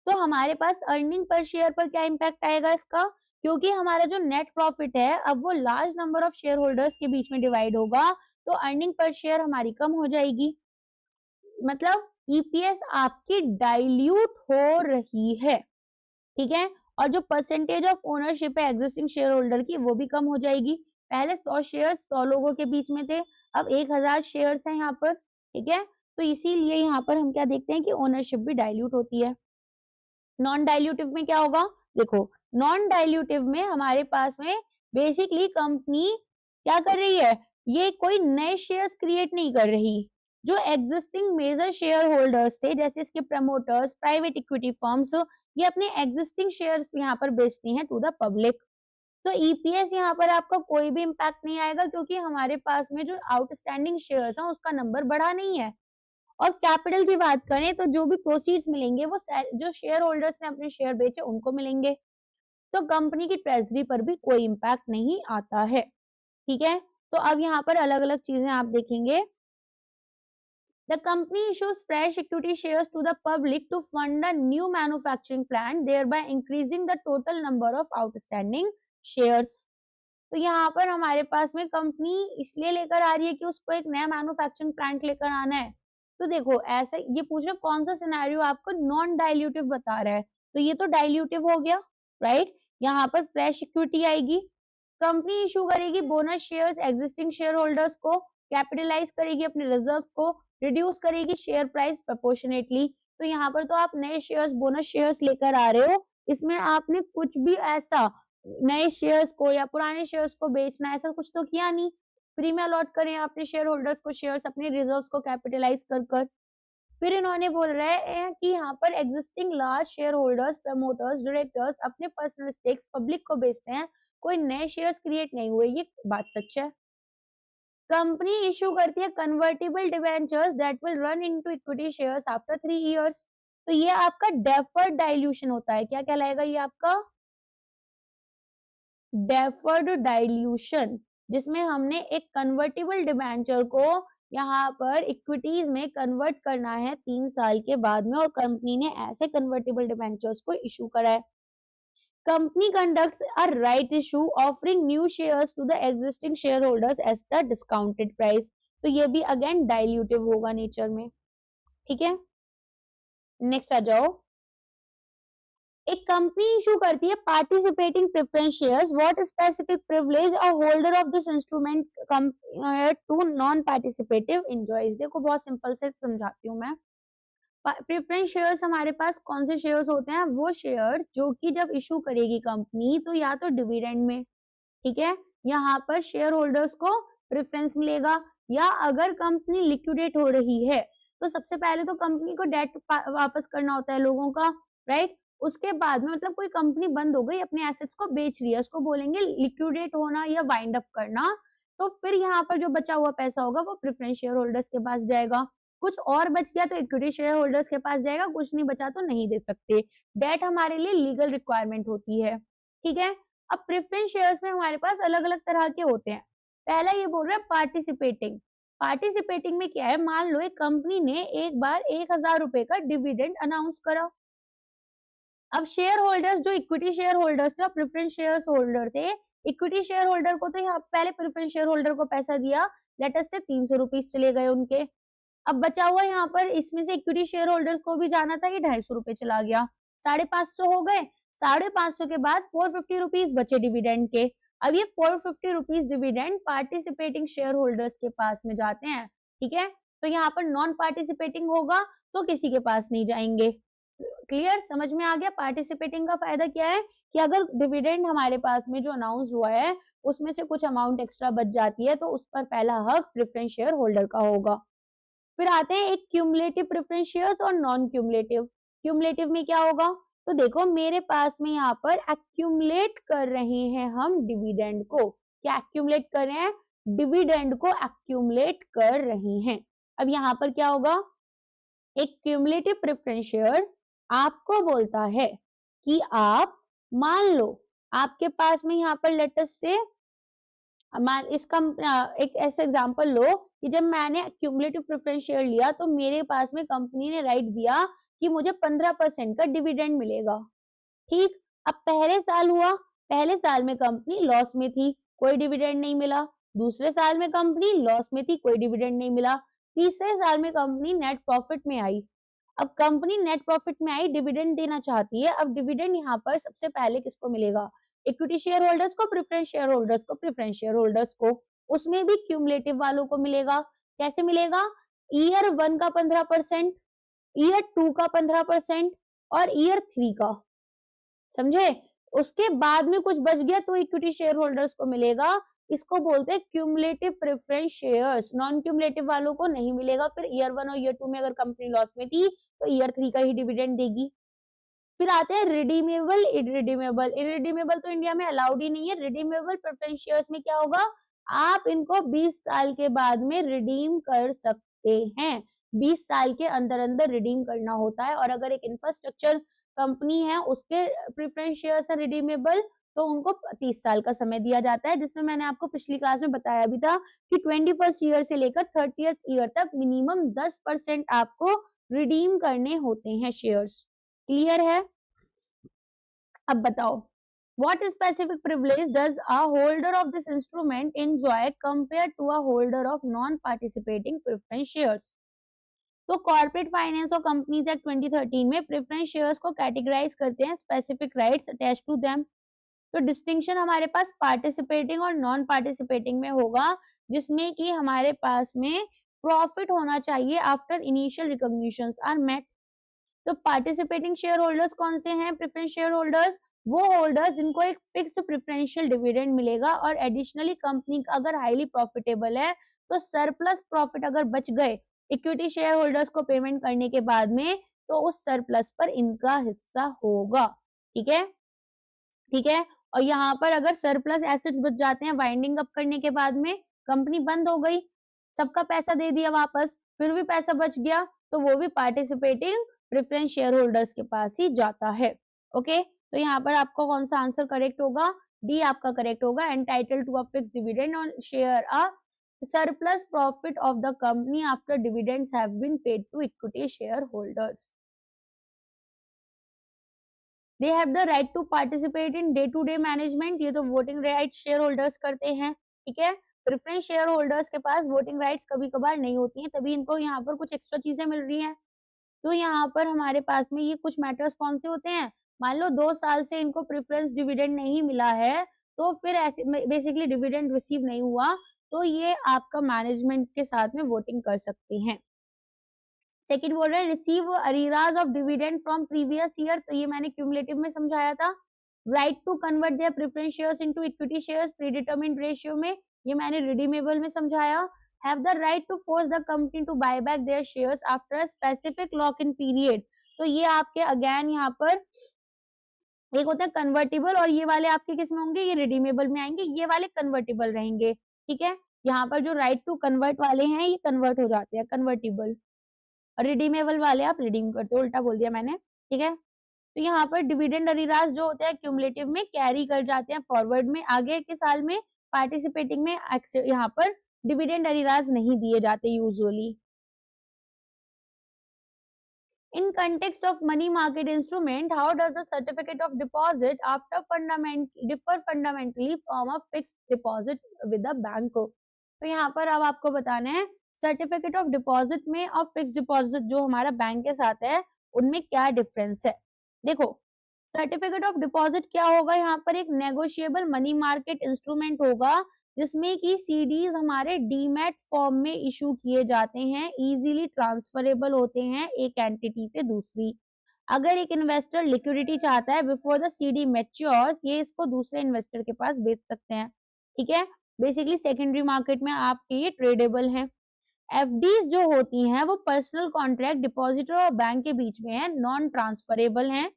तो हमारे पास अर्निंग पर शेयर पर क्या इम्पैक्ट आएगा इसका, क्योंकि हमारा जो नेट प्रॉफिट है अब वो large number of share holders के बीच में डिवाइड होगा, तो अर्निंग पर शेयर हमारी कम हो जाएगी, मतलब ईपीएस आपकी डाइल्यूट हो रही है, ठीक है। और जो परसेंटेज ऑफ ओनरशिप है एग्जिस्टिंग शेयर होल्डर की वो भी कम हो जाएगी। पहले 100 शेयर 100 लोगों के बीच में थे, अब 1000 शेयर्स हैं यहाँ पर, ठीक है। तो इसीलिए यहाँ पर हम क्या देखते हैं कि ओनरशिप भी डाइल्यूट होती है। नॉन डाइल्यूटिव में क्या होगा, देखो नॉन डाइल्यूटिव में हमारे पास में बेसिकली कंपनी क्या कर रही है, ये कोई नए शेयर्स क्रिएट नहीं कर रही, जो एग्जिस्टिंग मेजर शेयर होल्डर्स थे जैसे इसके प्रमोटर्स, प्राइवेट इक्विटी फर्म्स, ये अपने एग्जिस्टिंग शेयर्स यहाँ पर बेचती हैं टू द पब्लिक। तो ईपीएस यहाँ पर आपका कोई भी इम्पैक्ट नहीं आएगा, क्योंकि हमारे पास में जो आउटस्टैंडिंग शेयर्स हैं उसका नंबर बढ़ा नहीं है। और कैपिटल की बात करें तो जो भी प्रोसीड्स मिलेंगे वो जो शेयर होल्डर्स ने अपने शेयर बेचे उनको मिलेंगे, तो कंपनी की ट्रेजरी पर भी कोई इम्पैक्ट नहीं आता है, ठीक है। तो अब यहाँ पर अलग अलग चीजें आप देखेंगे, the company issues fresh equity shares to the public to fund a new manufacturing plant thereby increasing the total number of outstanding shares. तो यहाँ पर हमारे पास में कंपनी इसलिए लेकर आ रही है कि उसको एक नया मैन्युफैक्चरिंग प्लांट लेकर आना है। तो देखो ऐसा ये पूछ रहा कौन सा सिनेरियो आपको नॉन डाइल्यूटिव बता रहा है, तो ये तो डाइल्यूटिव हो गया, राइट। यहाँ पर फ्रेश इक्विटी आएगी, कंपनी इशू करेगी bonus shares existing shareholders को, कैपिटलाइज करेगी अपने रिजर्व को, रिड्यूस करेगी शेयर प्राइस प्रोपोर्शनेटली। तो यहाँ पर तो आप नए शेयर्स बोनस शेयर्स लेकर आ रहे हो, इसमें आपने कुछ भी ऐसा नए शेयर्स को या पुराने शेयर्स को बेचना ऐसा कुछ तो किया नहीं, फ्री में अलॉट करें अपने शेयर होल्डर्स को शेयर्स अपने रिजर्व्स को कैपिटलाइज कर कर। फिर इन्होंने बोल रहे हैं कि यहाँ पर existing large share holders, promoters, directors अपने पर्सनल स्टेक पब्लिक को बेचते हैं, कोई नए शेयर्स क्रिएट नहीं हुए। ये बात सच है। कंपनी इशू करती है convertible debentures that will run into equity shares after 3 years. तो ये आपका डेफर्ड डाइल्यूशन होता है। क्या कहलाएगा ये आपका? डेफर्ड डाइल्यूशन, जिसमें हमने एक कन्वर्टिबल डिबेंचर को यहाँ पर इक्विटीज में कन्वर्ट करना है 3 साल के बाद में, और कंपनी ने ऐसे कन्वर्टिबल डिबेंचर्स को इशू करा है। Company conducts a right issue offering new shares to the existing shareholders at the discounted price. तो ये भी अगेन डाइल्यूटिव होगा नेचर में। ठीक है, नेक्स्ट आ जाओ। एक कंपनी इशू करती है participating preference shares, what specific privilege a holder of this instrument compare to non participative enjoys. देखो बहुत सिंपल से समझाती हूँ मैं। प्रेफरेंस शेयर्स हमारे पास कौन से शेयर्स होते हैं? वो शेयर जो कि जब इशू करेगी कंपनी तो या तो डिविडेंड में, ठीक है, यहाँ पर शेयर होल्डर्स को प्रेफरेंस मिलेगा, या अगर कंपनी लिक्विडेट हो रही है तो सबसे पहले तो कंपनी को डेट वापस करना होता है लोगों का, राइट। उसके बाद में मतलब कोई कंपनी बंद हो गई, अपने एसेट्स को बेच रही है, उसको बोलेंगे लिक्विडेट होना या वाइंड अप करना। तो फिर यहाँ पर जो बचा हुआ पैसा होगा वो प्रेफरेंस शेयर होल्डर्स के पास जाएगा। कुछ और बच गया तो इक्विटी शेयर होल्डर्स के पास जाएगा, कुछ नहीं बचा तो नहीं दे सकते। डेट हमारे लिए लीगल रिक्वायरमेंट होती है, ठीक है। अब प्रेफरेंस शेयर्स में हमारे पास अलग अलग तरह के होते हैं। पहला ये बोल रहा है पार्टिसिपेटिंग। पार्टिसिपेटिंग में क्या है? मान लो एक कंपनी ने एक बार 1000 रुपए का डिविडेंड अनाउंस करा। अब शेयर होल्डर्स जो इक्विटी शेयर होल्डर्स थे और प्रेफरेंस शेयर होल्डर थे, इक्विटी शेयर होल्डर को तो यहाँ पहले प्रेफरेंस शेयर होल्डर को पैसा दिया, लेटस से 300 रुपीज चले गए उनके। अब बचा हुआ यहाँ पर इसमें से इक्विटी शेयर होल्डर्स को भी जाना था, ये 250 रुपए चला गया, 550 हो गए। 550 के बाद 450 रुपीज बचे डिविडेंड के। अब ये 450 rupees dividend participating share holders के पास में जाते हैं, ठीक है। तो यहाँ पर नॉन पार्टिसिपेटिंग होगा तो किसी के पास नहीं जाएंगे। क्लियर, समझ में आ गया? पार्टिसिपेटिंग का फायदा क्या है कि अगर डिविडेंड हमारे पास में जो अनाउंस हुआ है उसमें से कुछ अमाउंट एक्स्ट्रा बच जाती है तो उस पर पहला हक प्रेफरेंस शेयर होल्डर का होगा। फिर आते हैं एक क्यूमुलेटिव प्रेफरेंस शेयर्स और नॉन क्यूमुलेटिव। क्यूमुलेटिव में क्या होगा? तो देखो मेरे पास में यहाँ पर एक्यूमुलेट कर रहे हैं हम डिविडेंड को। क्या एक्यूमुलेट कर रहे हैं? डिविडेंड को एक्यूमुलेट कर रहे हैं। अब यहाँ पर क्या होगा? एक क्यूमुलेटिव प्रेफरेंस शेयर आपको बोलता है कि आप मान लो आपके पास में यहाँ पर लेटस से इसका एक ऐसा एग्जांपल लो कि जब मैंने क्यूमुलेटिव प्रेफरेंस शेयर लिया तो मेरे पास में कंपनी ने राइट दिया कि मुझे 15% का डिविडेंड मिलेगा, ठीक। अब पहले साल हुआ, पहले साल में कंपनी लॉस में थी, कोई डिविडेंड नहीं मिला। दूसरे साल में कंपनी लॉस में थी, कोई डिविडेंड नहीं मिला। तीसरे साल में कंपनी नेट प्रॉफिट में आई। अब कंपनी नेट प्रॉफिट में आई, डिविडेंड देना चाहती है। अब डिविडेंड यहाँ पर सबसे पहले किसको मिलेगा? इक्विटी शेयर होल्डर्स को, प्रेफरेंस शेयर होल्डर्स को, प्रेफरेंस शेयर होल्डर्स को। उसमें भी क्यूमुलेटिव वालों को मिलेगा। कैसे मिलेगा? ईयर 1 का 15%, ईयर 2 का 15% और ईयर 3 का, समझे। उसके बाद में कुछ बच गया तो इक्विटी शेयर होल्डर्स को मिलेगा। इसको बोलते हैं cumulative preference shares. Non cumulative वालों को नहीं मिलेगा। फिर ईयर 1 और ईयर 2 में अगर कंपनी लॉस में थी तो ईयर 3 का ही डिविडेंड देगी। फिर आते हैं रिडीमेबल, इररिडीमेबल। इररिडीमेबल तो इंडिया में अलाउड ही नहीं है। रिडीमेबल प्रेफरेंस शेयर्स में क्या होगा? आप इनको 20 साल के बाद में रिडीम कर सकते हैं। 20 साल के अंदर अंदर रिडीम करना होता है। और अगर एक इंफ्रास्ट्रक्चर कंपनी है उसके प्रेफरेंस शेयर्स है रिडीमेबल तो उनको 30 साल का समय दिया जाता है, जिसमें मैंने आपको पिछली क्लास में बताया भी था कि 21st ईयर से लेकर 30th ईयर तक मिनिमम 10% आपको रिडीम करने होते हैं शेयर्स। क्लियर है? अब बताओ, what specific privilege does a holder of this instrument enjoy compared to a holder of non-participating preference shares? तो कॉर्पोरेट फाइनेंस और कंपनीज एक्ट 2013 में प्रेफरेंस शेयर्स को कैटेगराइज करते हैं specific rights attach to them. तो डिस्टिंक्शन हमारे पास participating और नॉन पार्टिसिपेटिंग में होगा, जिसमें कि हमारे पास में प्रॉफिट होना चाहिए after initial recognitions are met. तो पार्टिसिपेटिंग शेयर होल्डर्स कौन से हैं? प्रेफरेंस शेयर होल्डर्स वो होल्डर्स जिनको एक फिक्स्ड प्रेफरेंशियल डिविडेंड मिलेगा और एडिशनली कंपनी अगर हाईली प्रॉफिटेबल है तो सरप्लस प्रॉफिट अगर बच गए इक्विटी शेयर होल्डर्स को पेमेंट करने के बाद में, तो उस सरप्लस पर इनका हिस्सा होगा। ठीक है, ठीक है। और यहाँ पर अगर सरप्लस एसेट्स बच जाते हैं वाइंडिंग अप करने के बाद में, कंपनी बंद हो गई, सबका पैसा दे दिया वापस, फिर भी पैसा बच गया, तो वो भी पार्टिसिपेटिंग प्रेफरेंस शेयर होल्डर्स के पास ही जाता है। ओके, तो यहाँ पर आपका कौन सा आंसर करेक्ट होगा? डी आपका करेक्ट होगा। Entitle to a fixed dividend on share a surplus profit of the company after dividends have been paid to equity shareholders. They have the right to participate in day to day management. ये तो voting right share holders करते हैं। ठीक है, preference share holders के पास voting rights कभी कभार नहीं होती हैं, तभी इनको यहाँ पर कुछ एक्स्ट्रा चीजें मिल रही हैं। तो यहाँ पर हमारे पास में ये कुछ मैटर्स कौन से होते हैं? मान लो 2 साल से इनको प्रेफरेंस डिविडेंड नहीं मिला है, तो फिर ऐसे बेसिकली डिविडेंड रिसीव नहीं हुआ, तो ये आपका मैनेजमेंट के साथ में वोटिंग कर सकते हैं। सेकंड बोल रहे हैं receive arrears of dividend from previous year, तो ये मैंने क्यूमुलेटिव में समझाया था। Right to convert their preference shares into equity shares predetermined ratio में, ये मैंने रिडीमेबल में समझाया। Have the right to force the company to buy back their shares after a specific lock in period, तो ये आपके अगेन यहाँ पर एक होता है कन्वर्टेबल, और ये वाले आपके किस में होंगे? ये रिडीमेबल में आएंगे, ये वाले कन्वर्टेबल रहेंगे। ठीक है, यहाँ पर जो राइट टू कन्वर्ट वाले हैं ये कन्वर्ट हो जाते हैं कन्वर्टेबल, और रिडीमेबल वाले आप रिडीम करते हो, उल्टा बोल दिया मैंने। ठीक है, तो यहाँ पर डिविडेंड अरीराज जो होते हैं क्यूमुलेटिव में कैरी कर जाते हैं फॉरवर्ड में, आगे के साल में पार्टिसिपेटिंग में यहाँ पर डिविडेंड अरीराज नहीं दिए जाते usually. In context of money market instrument, how does the certificate of deposit differ fundamentally from a fixed deposit with the bank? तो यहाँ पर अब आपको बताना है सर्टिफिकेट ऑफ डिपॉजिट में और फिक्स डिपॉजिट जो हमारा बैंक के साथ है उनमें क्या डिफरेंस है। देखो, सर्टिफिकेट ऑफ डिपॉजिट क्या होगा? यहाँ पर एक नेगोशिएबल मनी मार्केट इंस्ट्रूमेंट होगा जिसमें कि सीडीज हमारे डीमैट फॉर्म में इशू किए जाते हैं, इजीली ट्रांसफरेबल होते हैं एक एंटिटी से दूसरी। अगर एक इन्वेस्टर लिक्विडिटी चाहता है बिफोर द सीडी मैच्योर्स, ये इसको दूसरे इन्वेस्टर के पास बेच सकते हैं। ठीक है, बेसिकली सेकेंडरी मार्केट में आपके ये ट्रेडेबल हैं। एफडीज जो होती हैं वो पर्सनल कॉन्ट्रैक्ट डिपॉजिटर और बैंक के बीच में है, नॉन ट्रांसफरेबल हैं,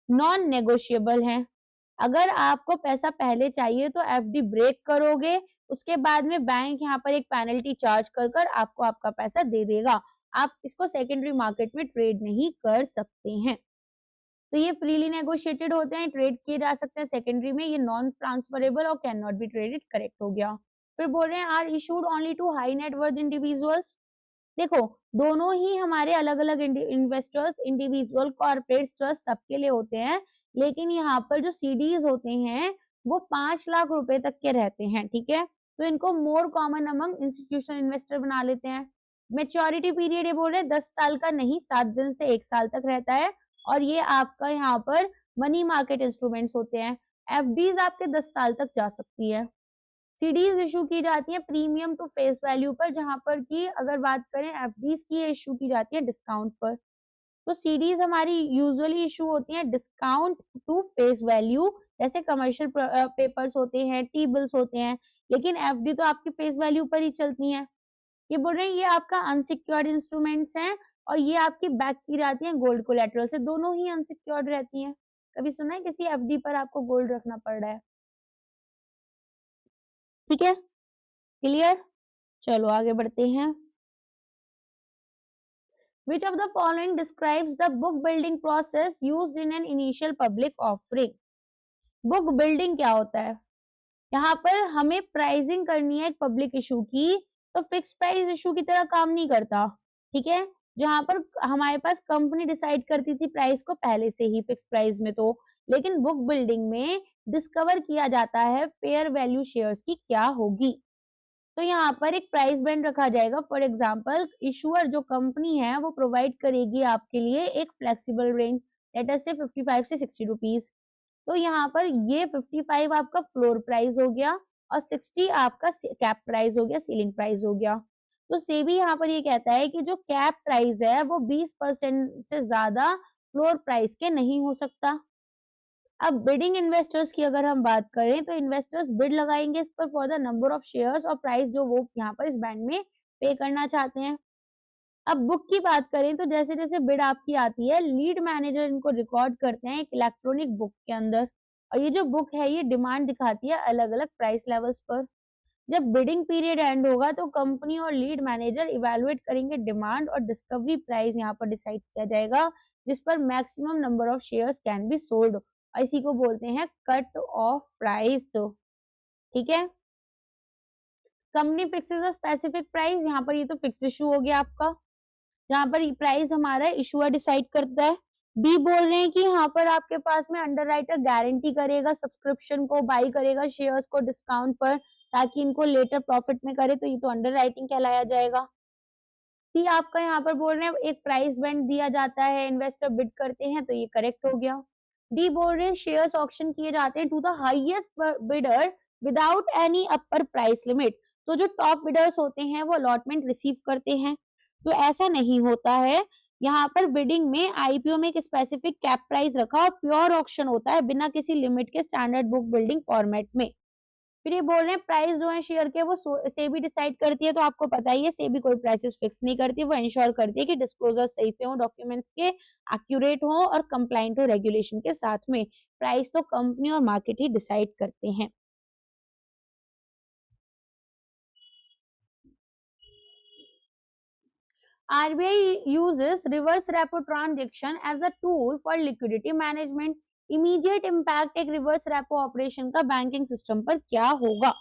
नॉन नेगोशिएबल हैं। अगर आपको पैसा पहले चाहिए तो एफडी ब्रेक करोगे, उसके बाद में बैंक यहाँ पर एक पेनल्टी चार्ज कर आपको आपका पैसा दे देगा। आप इसको सेकेंडरी मार्केट में ट्रेड नहीं कर सकते हैं। तो ये फ्रीली नेगोशिएटेड होते हैं, ट्रेड किए जा सकते हैं सेकेंडरी में, ये नॉन ट्रांसफरेबल और cannot be traded, correct हो गया। फिर बोल रहे हैं are issued only to high net worth individuals. देखो, दोनों ही हमारे अलग अलग इन्वेस्टर्स, इंडिविजुअल, कॉर्पोरेट, ट्रस्ट सबके लिए होते हैं, लेकिन यहाँ पर जो सीडीज होते हैं वो 5 लाख रुपए तक के रहते हैं। ठीक है, तो इनको more common among institutional investor बना लेते हैं। मेच्योरिटी पीरियड ये बोल रहे हैं 10 साल का नहीं, 7 दिन से 1 साल तक रहता है, और ये आपका यहाँ पर मनी मार्केट इंस्ट्रूमेंट्स होते हैं। एफडीज आपके 10 साल तक जा सकती है। सीडीज इशू की जाती है प्रीमियम टू फेस वैल्यू पर, जहां पर की अगर बात करें एफडीज की इशू की जाती है डिस्काउंट पर। तो सीडीज हमारी यूजुअली इशू होती हैं डिस्काउंट टू फेस वैल्यू, जैसे कमर्शियल पेपर्स होते हैं, टी बिल्स होते हैं, लेकिन एफडी तो आपकी फेस वैल्यू पर ही चलती हैं। ये बोल रहे हैं ये आपका अनसिक्योर्ड इंस्ट्रूमेंट्स हैं, और ये आपकी बैक की जाती है गोल्ड कोलेटरल से, दोनों ही अनसिक्योर्ड रहती हैं। कभी सुना है किसी एफडी पर आपको गोल्ड रखना पड़ रहा है? ठीक है, क्लियर? चलो आगे बढ़ते हैं। Which of the following describes the book building process used in an initial public offering? Book building क्या होता है? यहाँ पर हमें प्राइसिंग करनी है एक पब्लिक इशू की, तो फिक्स प्राइस इशू की तरह काम नहीं करता। ठीक है, जहां पर हमारे पास कंपनी डिसाइड करती थी प्राइस को पहले से ही फिक्स प्राइस में, तो लेकिन बुक बिल्डिंग में डिस्कवर किया जाता है फेयर वैल्यू शेयर्स की क्या होगी। तो यहाँ पर एक प्राइस बैंड रखा जाएगा। फॉर एग्जांपल, इशूअर जो कंपनी है वो प्रोवाइड करेगी आपके लिए एक फ्लेक्सिबल रेंज, लेट अस से 55 से 60 रुपीज। तो यहाँ पर ये 55 आपका फ्लोर प्राइस हो गया और 60 आपका कैप प्राइस हो गया, सीलिंग प्राइस हो गया। तो सेबी यहाँ पर ये कहता है कि जो कैप प्राइस है वो 20% से ज्यादा फ्लोर प्राइस के नहीं हो सकता। अब बिडिंग इन्वेस्टर्स की अगर हम बात करें तो इन्वेस्टर्स बिड लगाएंगे इस पर for the number of shares और प्राइस जो वो यहाँ पर इस बैंड में पे करना चाहते हैं। अब बुक की बात करें तो जैसे जैसे बिड आपकी आती है, लीड मैनेजर इनको रिकॉर्ड करते हैं एक इलेक्ट्रॉनिक बुक के अंदर, और ये जो बुक है ये डिमांड दिखाती है अलग अलग प्राइस लेवल्स पर। जब बिडिंग पीरियड एंड होगा तो कंपनी और लीड मैनेजर इवैल्यूएट करेंगे डिमांड, और डिस्कवरी प्राइस यहाँ पर डिसाइड किया जाएगा जिस पर maximum number of shares can be sold, और इसी को बोलते हैं कट ऑफ प्राइस। तो ठीक है, company fixes a specific price, यहाँ पर ये तो फिक्स्ड इशू हो गया आपका, जहाँ पर प्राइस हमारा इशूअर डिसाइड करता है। बी बोल रहे हैं कि यहाँ पर आपके पास में अंडरराइटर गारंटी करेगा सब्सक्रिप्शन को, बाई करेगा शेयर्स को डिस्काउंट पर ताकि इनको लेटर प्रॉफिट में करे, तो ये तो अंडरराइटिंग कहलाया जाएगा। सी आपका यहाँ पर बोल रहे हैं एक प्राइस बैंड दिया जाता है, इन्वेस्टर बिड करते हैं, तो ये करेक्ट हो गया। डी बोल रहे हैं शेयर्स ऑक्शन किए जाते हैं to the highest bidder without any upper price limit, तो जो टॉप बिडर्स होते हैं वो अलॉटमेंट रिसीव करते हैं, तो ऐसा नहीं होता है। यहाँ पर बिडिंग में आईपीओ में एक स्पेसिफिक कैप प्राइस रखा और प्योर ऑक्शन होता है बिना किसी लिमिट के स्टैंडर्ड बुक बिल्डिंग फॉर्मेट में। फिर ये बोल रहे हैं प्राइस जो है शेयर के वो सेबी डिसाइड करती है, तो आपको पता ही है सेबी कोई प्राइसेस फिक्स नहीं करती, वो इंश्योर करती है कि डिस्क्लोजर सही से हो, डॉक्यूमेंट्स के एक्यूरेट हो और कंप्लाइंट हो रेगुलेशन के साथ में। प्राइस तो कंपनी और मार्केट ही डिसाइड करते हैं। RBI uses reverse repo transaction as a tool for liquidity management. Immediate impact एक रिवर्स रेपो ऑपरेशन का बैंकिंग सिस्टम पर क्या होगा?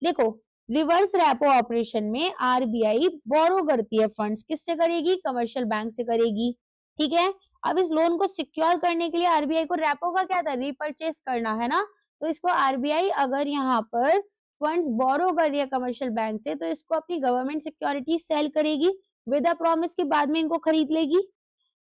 देखो, रिवर्स रेपो ऑपरेशन में आरबीआई बोरो करती है फंड्स, किससे करेगी? कमर्शियल बैंक से करेगी। ठीक है, अब इस लोन को सिक्योर करने के लिए आरबीआई को रेपो का क्या था? रीपर्चेस करना है ना, तो इसको आरबीआई अगर यहाँ पर फंड्स बोरो कर रही है कमर्शियल बैंक से, तो इसको अपनी गवर्नमेंट सिक्योरिटी सेल करेगी विद अ प्रॉमिस की बाद में इनको खरीद लेगी।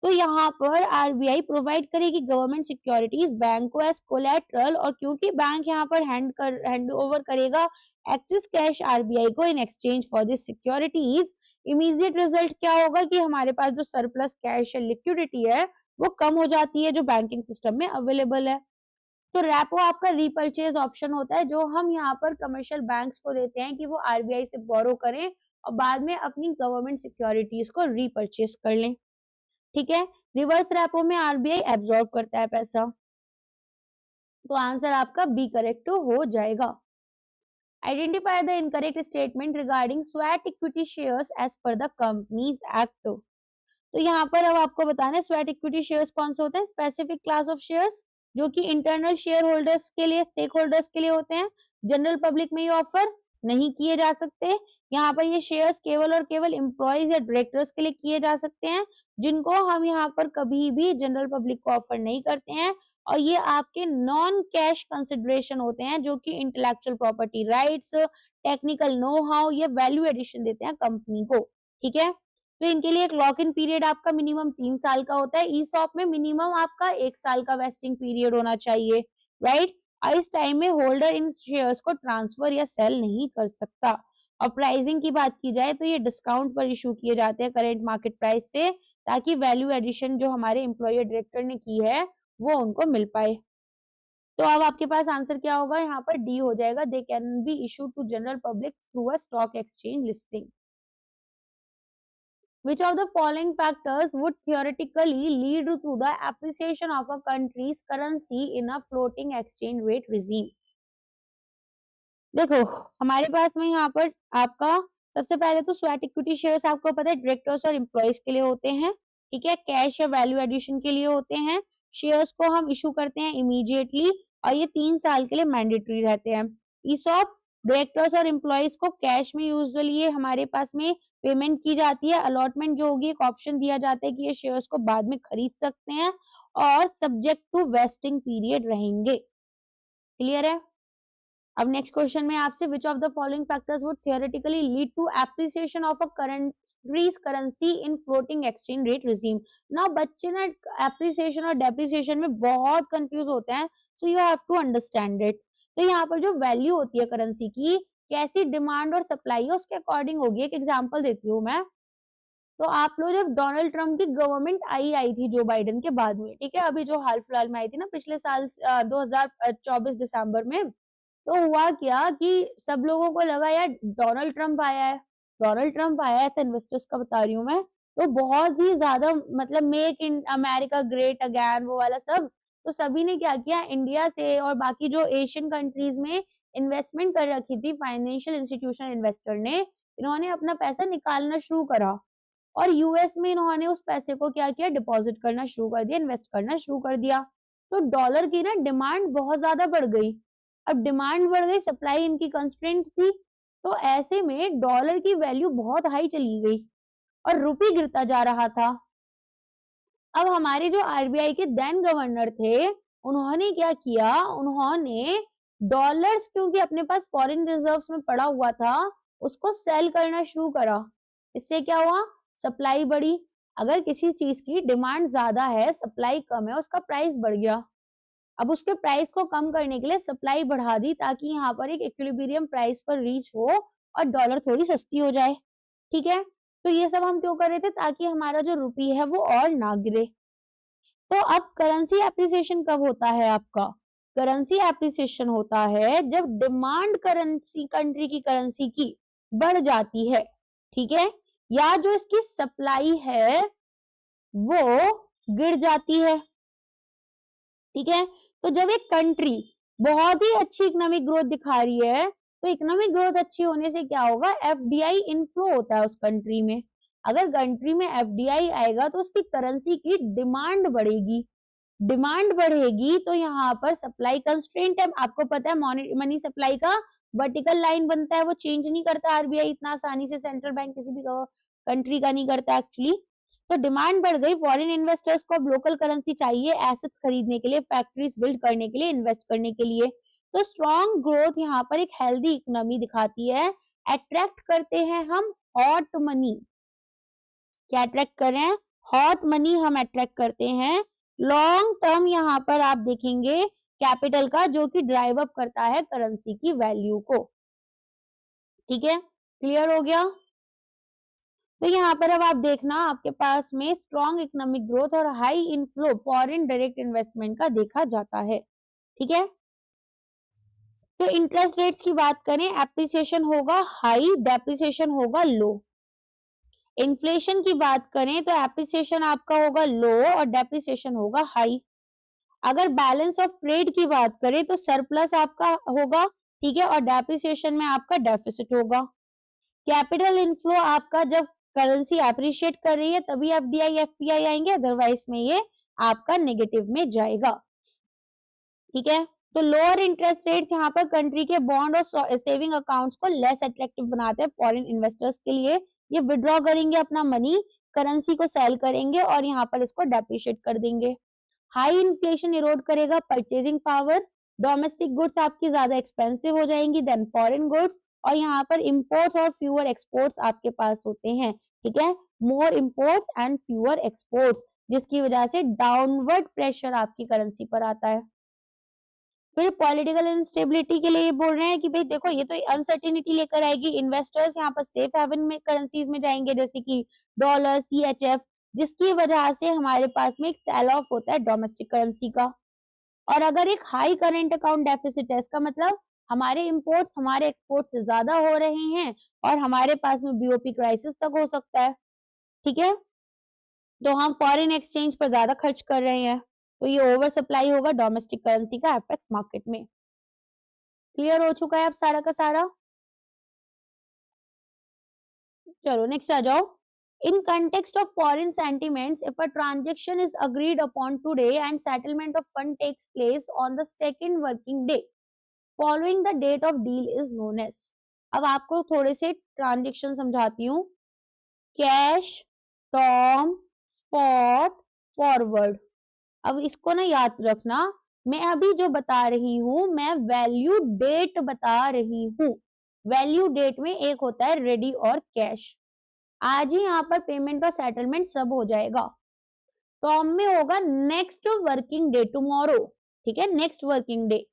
तो यहाँ पर आरबीआई प्रोवाइड करेगी गवर्नमेंट सिक्योरिटीज बैंक को एज कोलेटरल, और क्योंकि बैंक यहाँ पर हैंड ओवर करेगा एक्सेस कैश आरबीआई को इन exchange for this securities, immediate result क्या होगा कि हमारे पास जो सरप्लस कैश या लिक्विडिटी है वो कम हो जाती है जो बैंकिंग सिस्टम में अवेलेबल है। तो रेपो आपका रीपर्चेज ऑप्शन होता है जो हम यहाँ पर कमर्शियल बैंक्स को देते हैं कि वो आरबीआई से बोरो करें और बाद में अपनी गवर्नमेंट सिक्योरिटीज को रीपर्चेज कर लें। ठीक है, रिवर्स रेपो में आरबीआई एब्जॉर्ब करता है पैसा, तो आंसर आपका बी करेक्ट हो जाएगा। Identify the incorrect statement regarding sweat equity shares as per the companies act. तो यहाँ पर अब आपको बताना है स्वेट इक्विटी शेयर्स कौन से होते हैं? स्पेसिफिक क्लास ऑफ शेयर्स जो कि इंटरनल शेयर होल्डर्स के लिए, स्टेक होल्डर्स के लिए होते हैं, जनरल पब्लिक में ये ऑफर नहीं किए जा सकते। यहाँ पर ये शेयर्स केवल और केवल एम्प्लॉइज या डायरेक्टर्स के लिए किए जा सकते हैं, जिनको हम यहाँ पर कभी भी जनरल पब्लिक को ऑफर नहीं करते हैं, और ये आपके नॉन कैश कंसिडरेशन होते हैं जो कि intellectual property rights, technical know how या वैल्यू एडिशन देते हैं कंपनी को। ठीक है, तो इनके लिए एक लॉक इन पीरियड आपका मिनिमम 3 साल का होता है। ईसॉप में मिनिमम आपका 1 साल का वेस्टिंग पीरियड होना चाहिए, राइट? और इस टाइम में होल्डर इन शेयर्स को ट्रांसफर या सेल नहीं कर सकता। और प्राइसिंग की बात की जाए तो ये डिस्काउंट पर इशू किए जाते हैं करेंट मार्केट प्राइस से, ताकि वैल्यू एडिशन जो हमारे एम्प्लॉयर डायरेक्टर ने की है वो उनको मिल पाए। तो अब आपके पास आंसर क्या होगा? यहाँ पर डी हो जाएगा, they can be issue to general public through a stock exchange listing. Which of the following factors would theoretically lead to the appreciation of a country's currency in a floating exchange rate regime? देखो, हमारे पास में यहाँ पर आपका सबसे पहले तो sweat equity shares आपको पता है डायरेक्टर्स और एम्प्लॉइज के लिए होते हैं। ठीक है, कैश या वैल्यू एडिशन के लिए होते हैं। शेयर्स को हम इशू करते हैं इमीडिएटली और ये 3 साल के लिए मैंडेटरी रहते हैं। ईसॉप डायरेक्टर्स और एम्प्लॉइज को कैश में यूजुअली ये हमारे पास में पेमेंट की जाती है। अलॉटमेंट जो होगी एक ऑप्शन दिया जाता है कि ये शेयर्स को बाद में खरीद सकते हैं और सब्जेक्ट टू वेस्टिंग पीरियड रहेंगे। क्लियर है? अब नेक्स्ट क्वेश्चन में आपसे which of the following factors would theoretically lead to appreciation of a country's currency in floating exchange rate regime. ना बच्चे ना एप्रिसिएशन और डेप्रिसिएशन में बहुत कंफ्यूज होते हैं, so you have to understand it. तो यहाँ पर जो वैल्यू होती है करेंसी की, कैसी डिमांड और सप्लाई है उसके अकॉर्डिंग होगी। एक एग्जांपल देती हूँ मैं। तो आप लोग जब डोनाल्ड ट्रम्प की गवर्नमेंट आई थी जो बाइडेन के बाद में, ठीक है, अभी जो हाल फिलहाल में आई थी ना पिछले साल 2024 दिसंबर में, तो हुआ क्या कि सब लोगों को लगा यार डोनाल्ड ट्रम्प आया है, डोनाल्ड ट्रम्प आया है, ऐसा इन्वेस्टर्स का बता रही हूँ मैं। तो बहुत ही ज्यादा मतलब make in America great again वो वाला सब, तो सभी ने क्या किया, इंडिया से और बाकी जो एशियन कंट्रीज में इन्वेस्टमेंट कर रखी थी फाइनेंशियल इंस्टीट्यूशन इन्वेस्टर ने, इन्होंने अपना पैसा निकालना शुरू करा और यूएस में इन्होंने उस पैसे को क्या किया, डिपॉजिट करना शुरू कर दिया, इन्वेस्ट करना शुरू कर दिया। तो डॉलर की ना डिमांड बहुत ज्यादा बढ़ गई। अब डिमांड बढ़ गई, सप्लाई इनकी कंस्ट्रेंट थी, तो ऐसे में डॉलर की वैल्यू बहुत हाई चली गई और रुपी गिरता जा रहा था। अब हमारे जो आरबीआई के देन गवर्नर थे, उन्होंने क्या किया, उन्होंने डॉलर्स क्योंकि अपने पास फॉरेन रिजर्व्स में पड़ा हुआ था, उसको सेल करना शुरू करा। इससे क्या हुआ, सप्लाई बढ़ी। अगर किसी चीज की डिमांड ज्यादा है, सप्लाई कम है, उसका प्राइस बढ़ गया। अब उसके प्राइस को कम करने के लिए सप्लाई बढ़ा दी ताकि यहाँ पर एक इक्विलिब्रियम प्राइस पर रीच हो और डॉलर थोड़ी सस्ती हो जाए। ठीक है, तो ये सब हम क्यों कर रहे थे, ताकि हमारा जो रुपी है वो और ना गिरे। तो अब करेंसी एप्रिसिएशन कब होता है आपका, करेंसी एप्रिसिएशन होता है जब डिमांड करेंसी कंट्री की करेंसी की बढ़ जाती है, ठीक है, या जो इसकी सप्लाई है वो गिर जाती है। ठीक है, तो जब एक कंट्री बहुत ही अच्छी इकोनॉमिक ग्रोथ दिखा रही है, तो इकोनॉमिक ग्रोथ अच्छी होने से क्या होगा, एफडीआई इनफ्लो होता है उस कंट्री में। अगर कंट्री में एफडीआई आएगा तो उसकी करेंसी की डिमांड बढ़ेगी, डिमांड बढ़ेगी तो यहाँ पर सप्लाई कंस्ट्रेंट है। आपको पता है मनी सप्लाई का वर्टिकल लाइन बनता है, वो चेंज नहीं करता आरबीआई इतना आसानी से, सेंट्रल बैंक किसी भी कंट्री का नहीं करता एक्चुअली। तो डिमांड बढ़ गई, फॉरेन इन्वेस्टर्स को अब लोकल करेंसी चाहिए एसेट्स खरीदने के लिए, फैक्ट्रीज बिल्ड करने के लिए, इन्वेस्ट करने के लिए। तो स्ट्रॉन्ग ग्रोथ यहाँ पर एक हेल्दी इकोनॉमी दिखाती है। अट्रैक्ट करते हैं हम हॉट मनी, क्या अट्रैक्ट कर रहे हैं, हॉट मनी हम अट्रैक्ट करते हैं। लॉन्ग टर्म यहाँ पर आप देखेंगे कैपिटल का, जो कि ड्राइव अप करता है करेंसी की वैल्यू को। ठीक है, क्लियर हो गया। तो यहाँ पर अब आप देखना, आपके पास में स्ट्रॉन्ग इकोनॉमिक ग्रोथ और high inflow foreign direct investment का देखा जाता है। ठीक है, तो इंटरेस्ट रेट्स की बात करें, एप्रिसिएशन होगा हाई, डेप्रिसिएशन होगा लो। इन्फ्लेशन की बात करें तो एप्रिसिएशन आपका होगा लो और डेप्रिसिएशन होगा हाई। अगर बैलेंस ऑफ ट्रेड की बात करें तो सरप्लस आपका होगा, ठीक है, और डेप्रिसिएशन में आपका डेफिसिट होगा। कैपिटल इनफ्लो आपका जब करेंसी अप्रिशिएट कर रही है तभी एफडीआई एफपीआई आएंगे, अदरवाइज में ये आपका नेगेटिव में जाएगा। ठीक है, तो लोअर इंटरेस्ट रेट यहाँ पर कंट्री के बॉन्ड और सेविंग अकाउंट्स को लेस अट्रैक्टिव बनाते हैं फॉरेन इन्वेस्टर्स के लिए। ये विड्रॉ करेंगे अपना मनी, करेंसी को सेल करेंगे और यहाँ पर इसको डेप्रिशिएट कर देंगे। हाई इन्फ्लेशन इरोड करेगा परचेजिंग पावर, डोमेस्टिक गुड्स आपकी ज्यादा एक्सपेंसिव हो जाएंगी देन फॉरेन गुड्स, और यहाँ पर इंपोर्ट्स और फ्यूअर एक्सपोर्ट्स आपके पास होते हैं। ठीक है, मोर इंपोर्ट्स एंड फ्यूअर एक्सपोर्ट्स, जिसकी वजह से डाउनवर्ड प्रेशर आपकी करेंसी पर आता है। फिर पॉलिटिकल इंस्टेबिलिटी के लिए ये बोल रहे हैं कि भाई देखो ये तो अनसर्टेनिटी लेकर आएगी, इन्वेस्टर्स यहाँ पर सेफ हेवन में करेंसीज में जाएंगे जैसे कि डॉलर, सीएचएफ, जिसकी वजह से हमारे पास में एक सेल ऑफ होता है डोमेस्टिक करेंसी का। और अगर एक हाई करेंट अकाउंट डेफिसिट है, इसका मतलब हमारे इंपोर्ट्स हमारे एक्सपोर्ट से ज्यादा हो रहे हैं और हमारे पास में बीओपी क्राइसिस तक हो सकता है। ठीक है, तो हम फॉरेन एक्सचेंज पर ज्यादा खर्च कर रहे हैं, तो ये ओवर सप्लाई होगा डोमेस्टिक करेंसी का एफएक्स मार्केट में। क्लियर हो चुका है अब सारा का सारा। चलो नेक्स्ट आ जाओ। In context of foreign sentiments, if a transaction is agreed upon today and settlement of fund takes place on the second working day following the date of deal is known as। अब आपको थोड़े से transaction समझाती हूँ। Cash, term, spot, forward. अब इसको ना याद रखना, मैं अभी जो बता रही हूँ मैं वैल्यू डेट बता रही हूँ। वैल्यू डेट में एक होता है रेडी और कैश। आज ही यहाँ पर पेमेंट और सेटलमेंट सब हो जाएगा। टर्म में होगा नेक्स्ट वर्किंग डे, टुमारो। ठीक है, नेक्स्ट वर्किंग डे।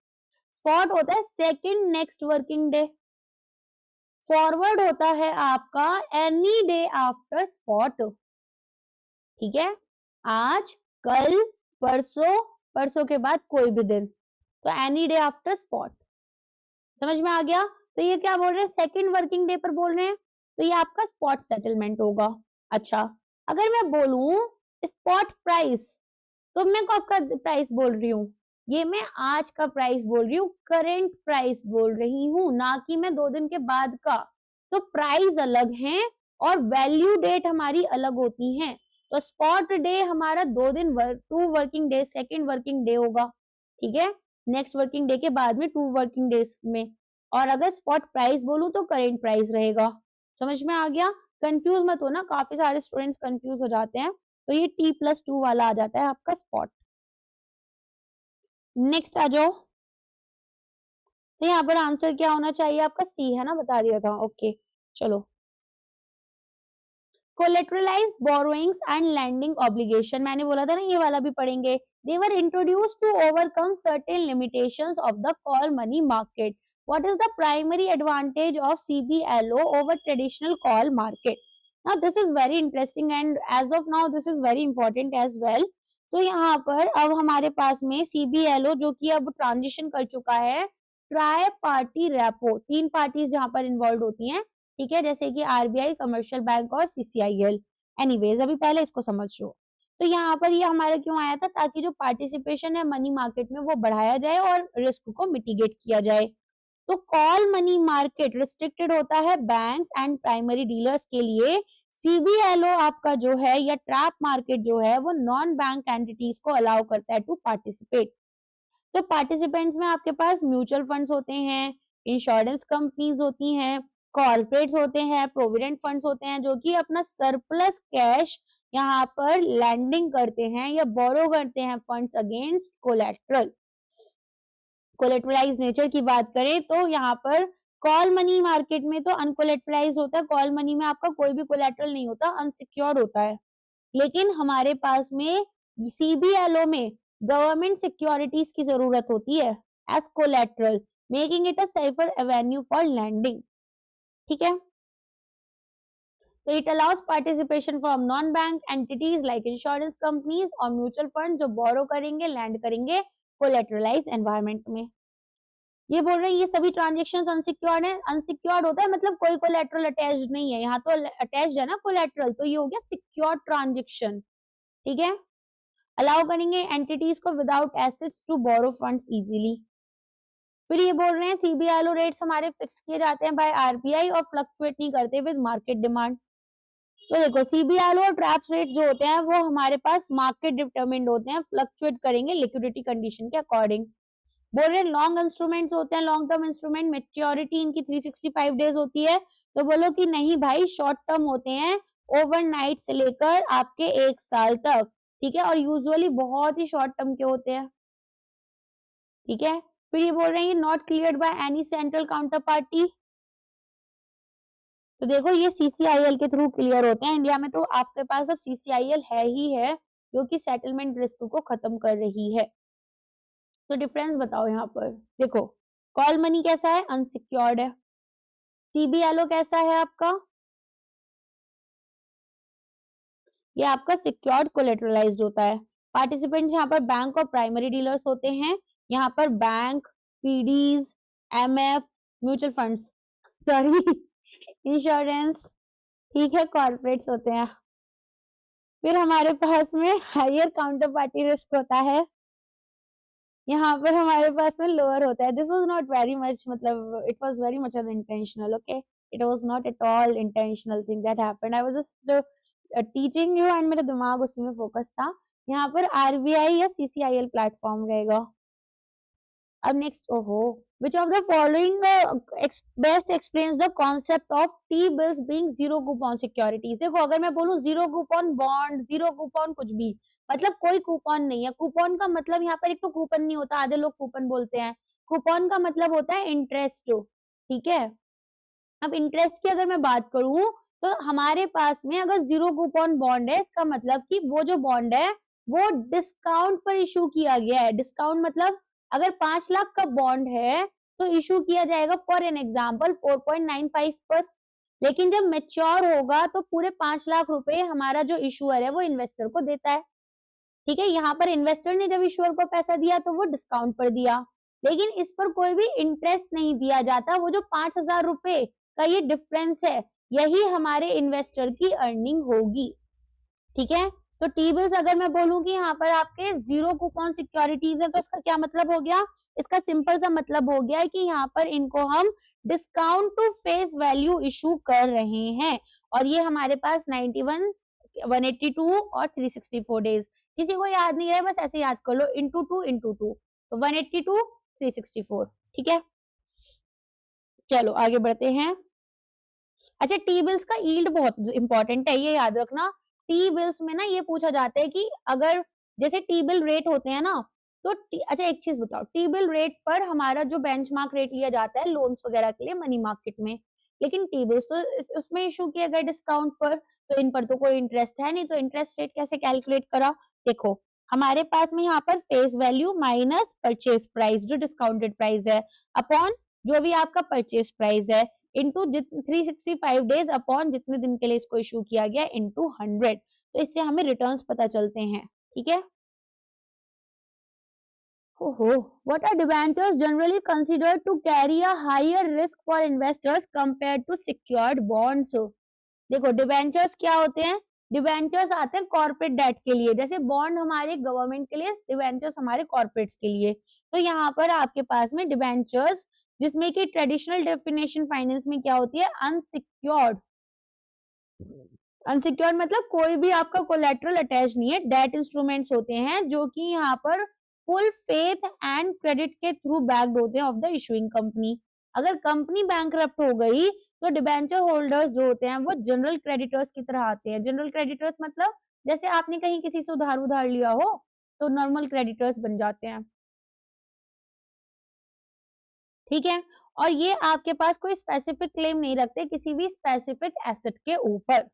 स्पॉट होता है second next working day. Forward होता है आपका एनी डे आफ्टर स्पॉट। ठीक है, आज, कल, परसों, परसों के बाद कोई भी दिन, तो एनी डे आफ्टर स्पॉट। समझ में आ गया। तो ये क्या बोल रहे हैं, सेकंड वर्किंग डे पर बोल रहे हैं, तो ये आपका स्पॉट सेटलमेंट होगा। अच्छा, अगर मैं बोलूं स्पॉट प्राइस, तो मैं कब का प्राइस बोल रही हूँ, ये मैं आज का प्राइस बोल रही हूँ, करेंट प्राइस बोल रही हूँ, ना कि मैं 2 दिन के बाद का। तो प्राइस अलग है और वैल्यू डेट हमारी अलग होती है। तो स्पॉट डे हमारा 2 दिन 2 working day, second working day होगा, ठीक है, नेक्स्ट वर्किंग डे के बाद में 2 वर्किंग डेज में। और अगर स्पॉट प्राइस बोलूं तो करेंट प्राइस रहेगा। समझ में आ गया? कंफ्यूज मत हो ना, काफी सारे स्टूडेंट्स कंफ्यूज हो जाते हैं। तो ये T+2 वाला आ जाता है आपका स्पॉट। नेक्स्ट आ जाओ। तो यहाँ पर आंसर क्या होना चाहिए आपका? सी है ना, बता दिया था। ओके चलो। Collateralize borrowings and lending obligation, मैंने बोला था ना ये वाला भी पढ़ेंगे। They were introduced to overcome certain limitations of the call money market. What is the primary advantage of CBLO over traditional call market? Now this is very interesting and as of now this is very important as well. तो यहाँ पर अब हमारे पास में CBLO जो कि अब transition कर चुका है ट्राई पार्टी रेपो, 3 पार्टीज जहां पर इन्वॉल्व होती हैं, ठीक है, जैसे कि RBI, कमर्शियल बैंक और CCIL। एनीवेज अभी पहले इसको समझ लो। तो यहाँ पर ये हमारा क्यों आया था? ताकि जो पार्टिसिपेशन है मनी मार्केट में वो बढ़ाया जाए और रिस्क को मिटिगेट किया जाए। तो कॉल मनी मार्केट रिस्ट्रिक्टेड होता है बैंक्स एंड प्राइमरी डीलर्स के लिए। CBLO आपका जो है या ट्रैप मार्केट जो है वो नॉन बैंक एंटिटीज को अलाउ करता है टू पार्टिसिपेट। तो पार्टिसिपेंट्स में आपके पास म्यूचुअल फंड्स होते हैं, इंश्योरेंस कंपनीज होती हैं, कॉर्पोरेट्स होते हैं, प्रोविडेंट फंड्स होते हैं, जो कि अपना सरप्लस कैश यहाँ पर लैंडिंग करते हैं या बोरो करते हैं फंड्स अगेंस्ट कोलेट्रल। कोलेटरलाइज नेचर की बात करें तो यहाँ पर कॉल मनी मार्केट में तो अनकोलेटरलाइज होता है, कॉल मनी में आपका कोई भी कोलेटरल नहीं होता, अनसिक्योर्ड होता है। लेकिन हमारे पास में CBLO में गवर्नमेंट सिक्योरिटीज की जरूरत होती है as collateral, making it a safer avenue for lending, ठीक है। तो it allows participation from non bank entities like insurance companies और म्यूचुअल फंड जो बोरो करेंगे, लैंड करेंगे कोलेटरलाइज एनवायरमेंट में। ये बोल रहे हैं ये सभी ट्रांजेक्शन अनसिक्योर्ड है। अनसिक्योर्ड होता है मतलब कोई कोलेटरल अटैच्ड नहीं है, यहाँ तो अटैच्ड है ना कोलेटरल, तो ये हो गया सिक्योर्ड ट्रांजेक्शन, ठीक है। अलाउ करेंगे एंटिटीज को without assets to borrow funds easily. फिर ये बोल रहे हैं CBLO रेट्स हमारे फिक्स किए जाते हैं बाय RBI और फ्लक्चुएट नहीं करते विद मार्केट डिमांड। तो देखो CBLO और ट्रैप्स रेट जो होते हैं वो हमारे पास मार्केट डिटरमिन्ड होते हैं, फ्लक्चुएट करेंगे लिक्विडिटी कंडीशन के अकॉर्डिंग। बोल रहे लॉन्ग इंस्ट्रूमेंट्स होते हैं, लॉन्ग टर्म इंस्ट्रूमेंट, मेच्योरिटी इनकी 365 डेज होती है। तो बोलो कि नहीं भाई शॉर्ट टर्म होते हैं, ओवरनाइट से लेकर आपके 1 साल तक, ठीक है, और यूजुअली बहुत ही शॉर्ट टर्म के होते हैं, ठीक है। फिर ये बोल रहे हैं not cleared by any central counter party. तो देखो ये CCIL के थ्रू क्लियर होते हैं, इंडिया में तो आपके पास अब CCIL है ही है जो कि सेटलमेंट रिस्क को खत्म कर रही है। तो डिफरेंस बताओ यहाँ पर। देखो कॉल मनी कैसा है? अनसिक्योर्ड है। CBLO कैसा है आपका? ये आपका सिक्योर्ड कोलेटरलाइज्ड होता है। पार्टिसिपेंट्स यहाँ पर बैंक और प्राइमरी डीलर्स होते हैं, यहाँ पर bank, PDs, MF, mutual funds, sorry insurance, ठीक है, कॉर्पोरेट्स होते हैं। फिर हमारे पास में हायर काउंटर पार्टी रिस्क होता है, यहाँ पर हमारे पास में लोअर होता है। This was not very much, मतलब it was very much unintentional, okay, it was not at all intentional thing that happened, I was just teaching you and मेरा दिमाग उसी में फोकस था। यहाँ पर RBI या CCIL प्लेटफॉर्म रहेगा। अब नेक्स्ट, ओहो, which of the following best explains the concept of T-bills being zero coupon securities? देखो अगर मैं बोलूं zero coupon bond, zero coupon कुछ भी, मतलब कोई कूपन नहीं है। कूपन का मतलब यहाँ पर एक तो कूपन नहीं होता, आधे लोग कूपन बोलते हैं। कूपन का मतलब होता है इंटरेस्ट, ठीक है। अब इंटरेस्ट की अगर मैं बात करूं तो हमारे पास में अगर जीरो कूपन बॉन्ड है, इसका मतलब कि वो जो बॉन्ड है वो डिस्काउंट पर इशू किया गया है। डिस्काउंट मतलब अगर 5 लाख का बॉन्ड है तो इशू किया जाएगा फॉर एन एग्जाम्पल 4.95 पर, लेकिन जब मेच्योर होगा तो पूरे 5 लाख रुपए हमारा जो इशूअर है वो इन्वेस्टर को देता है, ठीक है। यहाँ पर इन्वेस्टर ने जब इशूअर को पैसा दिया तो वो डिस्काउंट पर दिया, लेकिन इस पर कोई भी इंटरेस्ट नहीं दिया जाता। वो जो 5,000 रुपए का ये डिफरेंस है, यही हमारे इन्वेस्टर की अर्निंग होगी। ठीक है। तो टी बिल्स अगर मैं बोलूं कि यहाँ पर आपके जीरो कूपन सिक्योरिटीज है, तो इसका क्या मतलब हो गया? इसका सिंपल सा मतलब हो गया है कि यहाँ पर इनको हम discount to face value issue कर रहे हैं, और ये हमारे पास 91, 182 और 364 डेज। किसी को याद नहीं है, बस ऐसे याद कर लो, इंटू टू, तो 182, 364। ठीक है, चलो आगे बढ़ते हैं। अच्छा, टी बिल्स का यील्ड बहुत इंपॉर्टेंट है, ये याद रखना। टी बिल्स में ना ये पूछा जाता है कि अगर जैसे टी बिल रेट होते हैं ना, तो अच्छा एक चीज बताओ, टी बिल रेट पर हमारा जो बेंचमार्क रेट लिया जाता है लोन्स वगैरह के लिए मनी मार्केट में, लेकिन टी बिल्स तो उसमें इशू किया गया डिस्काउंट पर, तो इन पर तो कोई इंटरेस्ट है नहीं, तो इंटरेस्ट रेट कैसे कैलकुलेट करा? देखो, हमारे पास में यहाँ पर face value minus purchase price जो डिस्काउंटेड प्राइस है, अपॉन जो भी आपका परचेज प्राइस है, इंटू 365 डेज अपॉन जितने दिन के लिए इसको इशू किया गया इंटू 100। तो इससे हमें रिटर्न्स पता चलते हैं। ठीक है। ओहो, what are debentures generally considered to carry a higher risk for investors compared to secured bonds? देखो, डिबेंचर्स क्या होते हैं? डिबेंचर्स आते हैं कॉर्पोरेट डेट के लिए, जैसे बॉन्ड हमारे गवर्नमेंट के लिए, डिबेंचर्स हमारे कॉर्पोरेट्स के लिए। तो यहाँ पर आपके पास में डिबेंचर्स, जिसमें कि ट्रेडिशनल डेफिनेशन फाइनेंस में क्या होती है? अनसिक्योर्ड। अनसिक्योर्ड मतलब कोई भी आपका कोलेटरल अटैच नहीं है, डेट इंस्ट्रूमेंट्स होते हैं जो कि यहाँ पर फुल फेथ एंड क्रेडिट के थ्रू बैक्ड होते हैं ऑफ द इशूइंग कंपनी। अगर कंपनी बैंकरप्ट हो गई तो डिबेंचर होल्डर्स जो होते हैं वो जनरल क्रेडिटर्स की तरह आते हैं। जनरल क्रेडिटर्स मतलब जैसे आपने कहीं किसी से उधार लिया हो तो नॉर्मल क्रेडिटर्स बन जाते हैं। ठीक है, और ये आपके पास कोई स्पेसिफिक क्लेम नहीं रखते किसी भी स्पेसिफिक एसेट के ऊपर।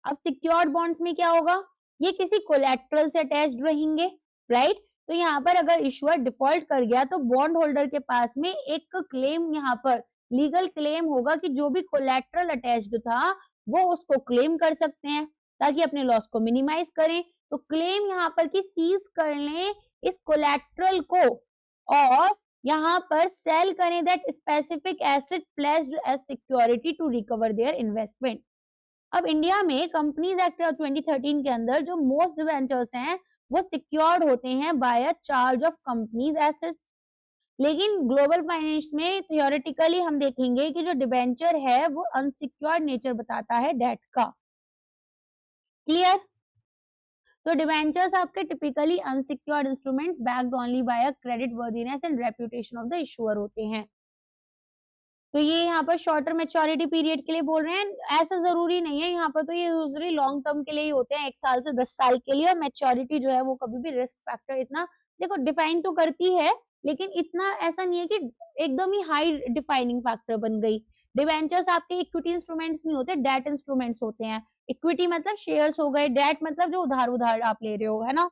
अब सिक्योर्ड बॉन्ड्स में क्या होगा? ये किसी कोलेट्रल से अटैच्ड रहेंगे, राइट? तो यहाँ पर अगर इशुअर डिफॉल्ट कर गया तो बॉन्ड होल्डर के पास में एक क्लेम, यहाँ पर लीगल क्लेम होगा कि जो भी कोलेट्रल अटैच्ड था वो उसको क्लेम कर सकते हैं ताकि अपने लॉस को मिनिमाइज करें। तो क्लेम यहाँ पर कि सीज कर लें इस कोलेट्रल को और यहाँ पर सेल करें that specific asset placed as security to recover their investment. अब इंडिया में कंपनीज एक्ट 2013 के अंदर जो मोस्ट डिवेंचर्स हैं वो सिक्योर्ड होते हैं by a charge of company's assets, लेकिन ग्लोबल फाइनेंस में थियोरेटिकली हम देखेंगे कि जो डिबेंचर है वो अनसिक्योर्ड नेचर बताता है डेट का। क्लियर? तो डिबेंचर्स आपके typically unsecured instruments backed only by a credit worthiness and reputation of the issuer होते हैं। तो ये यहाँ पर शॉर्टर मेच्योरिटी पीरियड के लिए बोल रहे हैं, ऐसा जरूरी नहीं है, यहाँ पर तो ये यूजुअली लॉन्ग टर्म के लिए ही होते हैं, 1 साल से 10 साल के लिए। और मेच्योरिटी जो है वो कभी भी रिस्क फैक्टर इतना देखो डिफाइन तो करती है, लेकिन इतना ऐसा नहीं है कि एकदम ही हाई डिफाइनिंग फैक्टर बन गई। डिवेंचर्स आपके इक्विटी इंस्ट्रूमेंट्स नहीं होते, डेट इंस्ट्रूमेंट्स होते हैं। इक्विटी मतलब शेयर्स हो गए, डेट मतलब जो उधार आप ले रहे हो, है ना?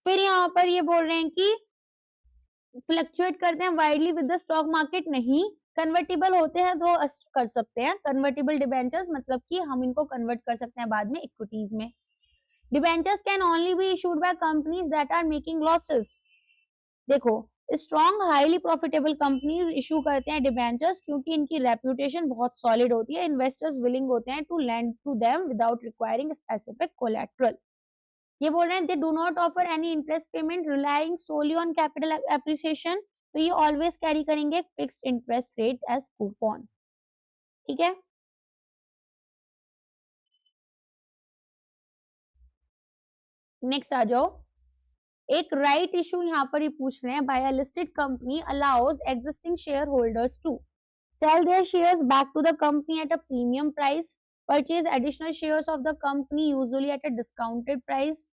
फिर यहाँ पर ये बोल रहे हैं कि फ्लक्चुएट करते हैं widely with the stock market, नहीं। कन्वर्टेबल होते हैं तो कर सकते हैं कन्वर्टेबल डिबेंचर्स, मतलब कि हम इनको कन्वर्ट कर सकते हैं बाद में इक्विटीज में। Debentures can only be issued by companies that are making losses. देखो, strong highly profitable companies issue करते हैं डिबेंचर्स क्योंकि इनकी रेपुटेशन बहुत सॉलिड होती है, इन्वेस्टर्स विलिंग होते हैं to lend to them without requiring specific collateral. ये बोल रहे हैं they do not offer any interest payment relying solely on capital appreciation, तो ये ऑलवेज कैरी करेंगे fixed interest rate as coupon. ठीक है, नेक्स्ट आ जाओ। एक राइट इशू यहाँ पर ही पूछ रहे हैं, by a listed company allows existing shareholders to sell their shares back to the company at a premium price, purchase additional shares of the company usually at a discounted price।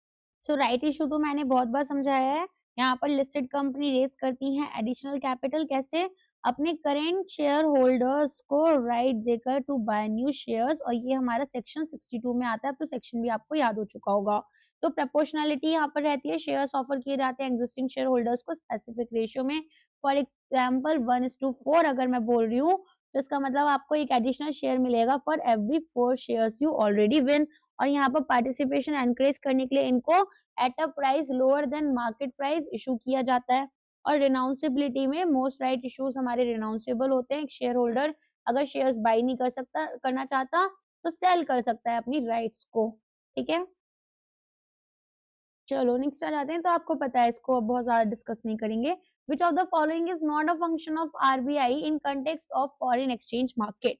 So right issue तो मैंने बहुत बार समझाया है। यहाँ पर listed company raise करती हैं additional capital, कैसे? अपने करेंट शेयर होल्डर्स को राइट देकर टू बाय न्यू शेयर्स, और ये हमारा सेक्शन 62 में आता है, तो सेक्शन भी आपको याद हो चुका होगा। तो प्रोपोर्शनलिटी यहाँ पर रहती है, शेयर्स ऑफर किए जाते हैं एग्जिस्टिंग शेयर होल्डर्स को स्पेसिफिक रेशियो में। फॉर एग्जाम्पल 1:4 अगर मैं बोल रही हूँ तो इसका मतलब आपको एक एडिशनल शेयर मिलेगा for every 4 shares you already win. और यहाँ पर पार्टिसिपेशन एनकरेज करने के लिए इनको at a price lower than market price issue किया जाता है। और रिनाउंसेबिलिटी में मोस्ट राइट इश्यूज हमारे रिनाउंसेबल होते हैं। एक शेयर होल्डर अगर शेयर्स बाई नहीं करना चाहता तो सेल कर सकता है अपनी राइट्स को। ठीक है, चलो नेक्स्ट आ जाते हैं। तो आपको पता है, इसको अब बहुत ज्यादा डिस्कस नहीं करेंगे। विच of the following is not a function of RBI in context of foreign exchange market.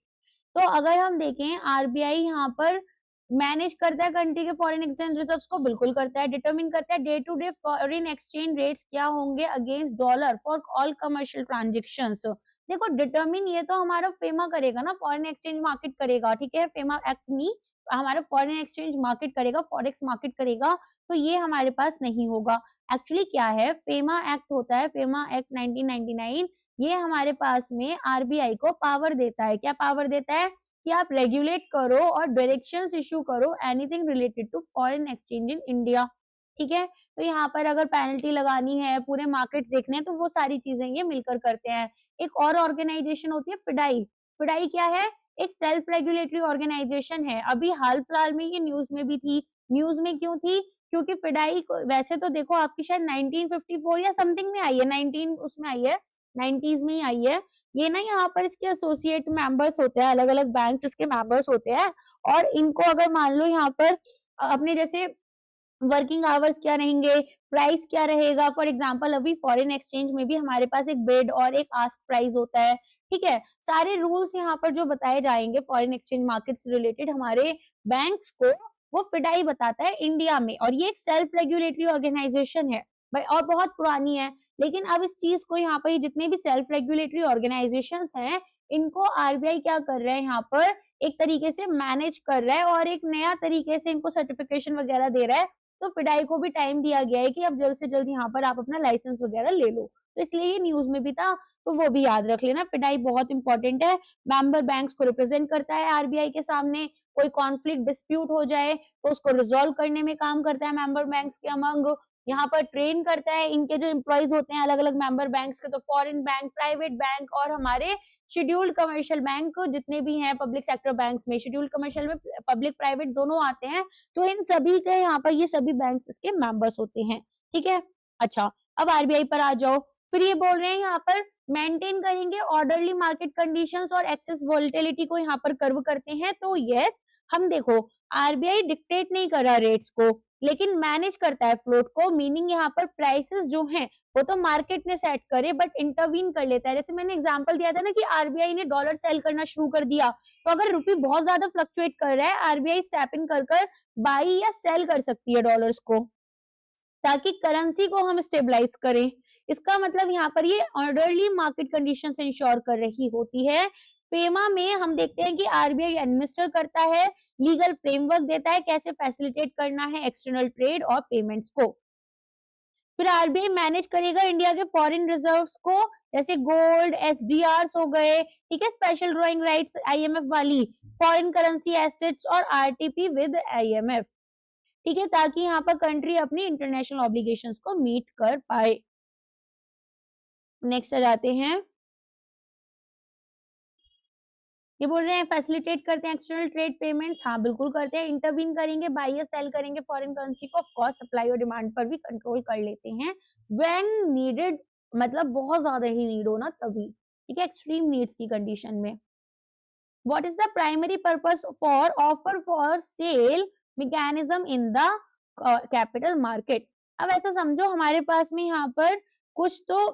तो अगर हम देखें, आरबीआई यहाँ पर मैनेज करता है कंट्री के फॉरेन एक्सचेंज रिजर्व्स को, बिल्कुल करता है। डिटरमिन करता है day to day foreign exchange rates क्या होंगे against dollar for all commercial transactions. देखो डिटरमिन ये तो हमारा फेमा करेगा ना, फॉरेन एक्सचेंज मार्केट करेगा, ठीक है, फेमा एक्ट नहीं, हमारा फॉरेन एक्सचेंज मार्केट करेगा, फॉरेक्स मार्केट करेगा, तो ये हमारे पास नहीं होगा। एक्चुअली क्या है, फेमा एक्ट होता है, फेमा एक्ट 1999, ये हमारे पास में आरबीआई को पावर देता है। क्या पावर देता है? कि आप रेगुलेट करो और डायरेक्शंस इशू करो anything related to foreign exchange in India, ठीक है। तो यहाँ पर अगर पेनल्टी लगानी है, पूरे मार्केट देखने हैं, तो वो सारी चीजें ये मिलकर करते हैं। एक और ऑर्गेनाइजेशन होती है फिडाई। फिडाई क्या है? एक सेल्फ रेगुलेटरी ऑर्गेनाइजेशन है। अभी हाल फिलहाल में ये न्यूज में भी थी। न्यूज में क्यों थी? क्योंकि फिडाई वैसे तो देखो आपकी शायद 1954 या समथिंग में आई है, 19 उसमें आई है, 90s में ही आई है। ये ना यहाँ पर इसके एसोसिएट मेंबर्स होते हैं, अलग अलग बैंक इसके मेंबर्स होते हैं, और इनको अगर मान लो यहाँ पर अपने जैसे वर्किंग आवर्स क्या रहेंगे, प्राइस क्या रहेगा, फॉर एग्जांपल अभी फॉरेन एक्सचेंज में भी हमारे पास एक बिड और एक आस्क प्राइस होता है, ठीक है। सारे रूल्स यहाँ पर जो बताए जाएंगे फॉरेन एक्सचेंज मार्केट से रिलेटेड हमारे बैंक्स को, वो फिडाई बताता है इंडिया में, और ये एक सेल्फ रेगुलेटरी ऑर्गेनाइजेशन है भाई, और बहुत पुरानी है। लेकिन अब इस चीज को यहाँ पर जितने भी सेल्फ रेगुलेटरी ऑर्गेनाइजेशन हैं, इनको आरबीआई क्या कर रहा है, यहाँ पर एक तरीके से मैनेज कर रहा है, और एक नया तरीके से इनको सर्टिफिकेशन वगैरह दे रहा है। तो फिडाई को भी टाइम दिया गया है कि अब जल्द से जल्द यहाँ पर आप अपना लाइसेंस वगैरह ले लो। तो इसलिए ये न्यूज में भी था, तो वो भी याद रख लेना। फिडाई बहुत इंपॉर्टेंट है, मेंबर बैंक्स को रिप्रेजेंट करता है आरबीआई के सामने। कोई कॉन्फ्लिक्ट डिस्प्यूट हो जाए तो उसको रिजोल्व करने में काम करता है मेंबर बैंक्स के अमंग। यहाँ पर ट्रेन करता है इनके जो एम्प्लॉइज होते हैं अलग अलग मेंबर बैंक्स के, तो फॉरेन बैंक, प्राइवेट बैंक और हमारे शेड्यूल्ड कमर्शियल बैंक जितने भी हैं पब्लिक सेक्टर बैंक्स में, शेड्यूल्ड कमर्शियल में पब्लिक प्राइवेट दोनों आते हैं, तो इन सभी के यहाँ पर ये सभी बैंक्स इसके मेंबर्स होते हैं, ठीक है। अच्छा, अब आरबीआई पर आ जाओ। फिर ये बोल रहे हैं यहाँ पर मेंटेन करेंगे ऑर्डरली मार्केट कंडीशंस और एक्सेस वोलेटिलिटी को यहाँ पर कर्व करते हैं। तो यस, हम देखो आरबीआई डिक्टेट नहीं कर रहा रेट्स को, लेकिन मैनेज करता है फ्लोट को, मीनिंग यहाँ पर प्राइसेस जो हैं वो तो मार्केट ने सेट करे, बट इंटरवीन कर लेता है। जैसे मैंने एग्जांपल दिया था ना कि आरबीआई ने डॉलर सेल करना शुरू कर दिया, तो अगर रुपी बहुत ज्यादा फ्लक्चुएट कर रहा है, आरबीआई स्टेप इन कर बाई या सेल कर सकती है डॉलर्स को, ताकि करेंसी को हम स्टेबलाइज करें। इसका मतलब यहाँ पर ये ऑर्डरली मार्केट कंडीशंस इंश्योर कर रही होती है। पेमा में हम देखते हैं कि आरबीआई एडमिनिस्टर करता है, लीगल फ्रेमवर्क देता है कैसे फैसिलिटेट करना है एक्सटर्नल ट्रेड और पेमेंट्स को। फिर आरबीआई मैनेज करेगा इंडिया के फॉरेन रिजर्व्स को, जैसे गोल्ड, एसडीआर्स हो गए, ठीक है, स्पेशल ड्रॉइंग राइट्स आईएमएफ वाली, फॉरेन करेंसी एसेट्स और आरटीपी विद आईएमएफ, ठीक है, ताकि यहाँ पर कंट्री अपनी इंटरनेशनल ऑब्लिगेशंस को मीट कर पाए। नेक्स्ट आ जाते हैं, ये बोल रहे हैं फैसिलिटेट करते हैं एक्सटर्नल ट्रेड पेमेंट्स, हाँ बिल्कुल करते हैं। इंटरवीन करेंगे, बाई या सेल करेंगे फॉरेन करेंसी को, ऑफ कोर्स सप्लाई और डिमांड पर भी कंट्रोल कर लेते हैं व्हेन नीडेड, मतलब बहुत ज्यादा ही नीड हो ना तभी, ठीक है, एक्सट्रीम नीड्स की कंडीशन में। What is the primary purpose for offer for sale mechanism in the capital market. अब ऐसा समझो हमारे पास में यहाँ पर कुछ तो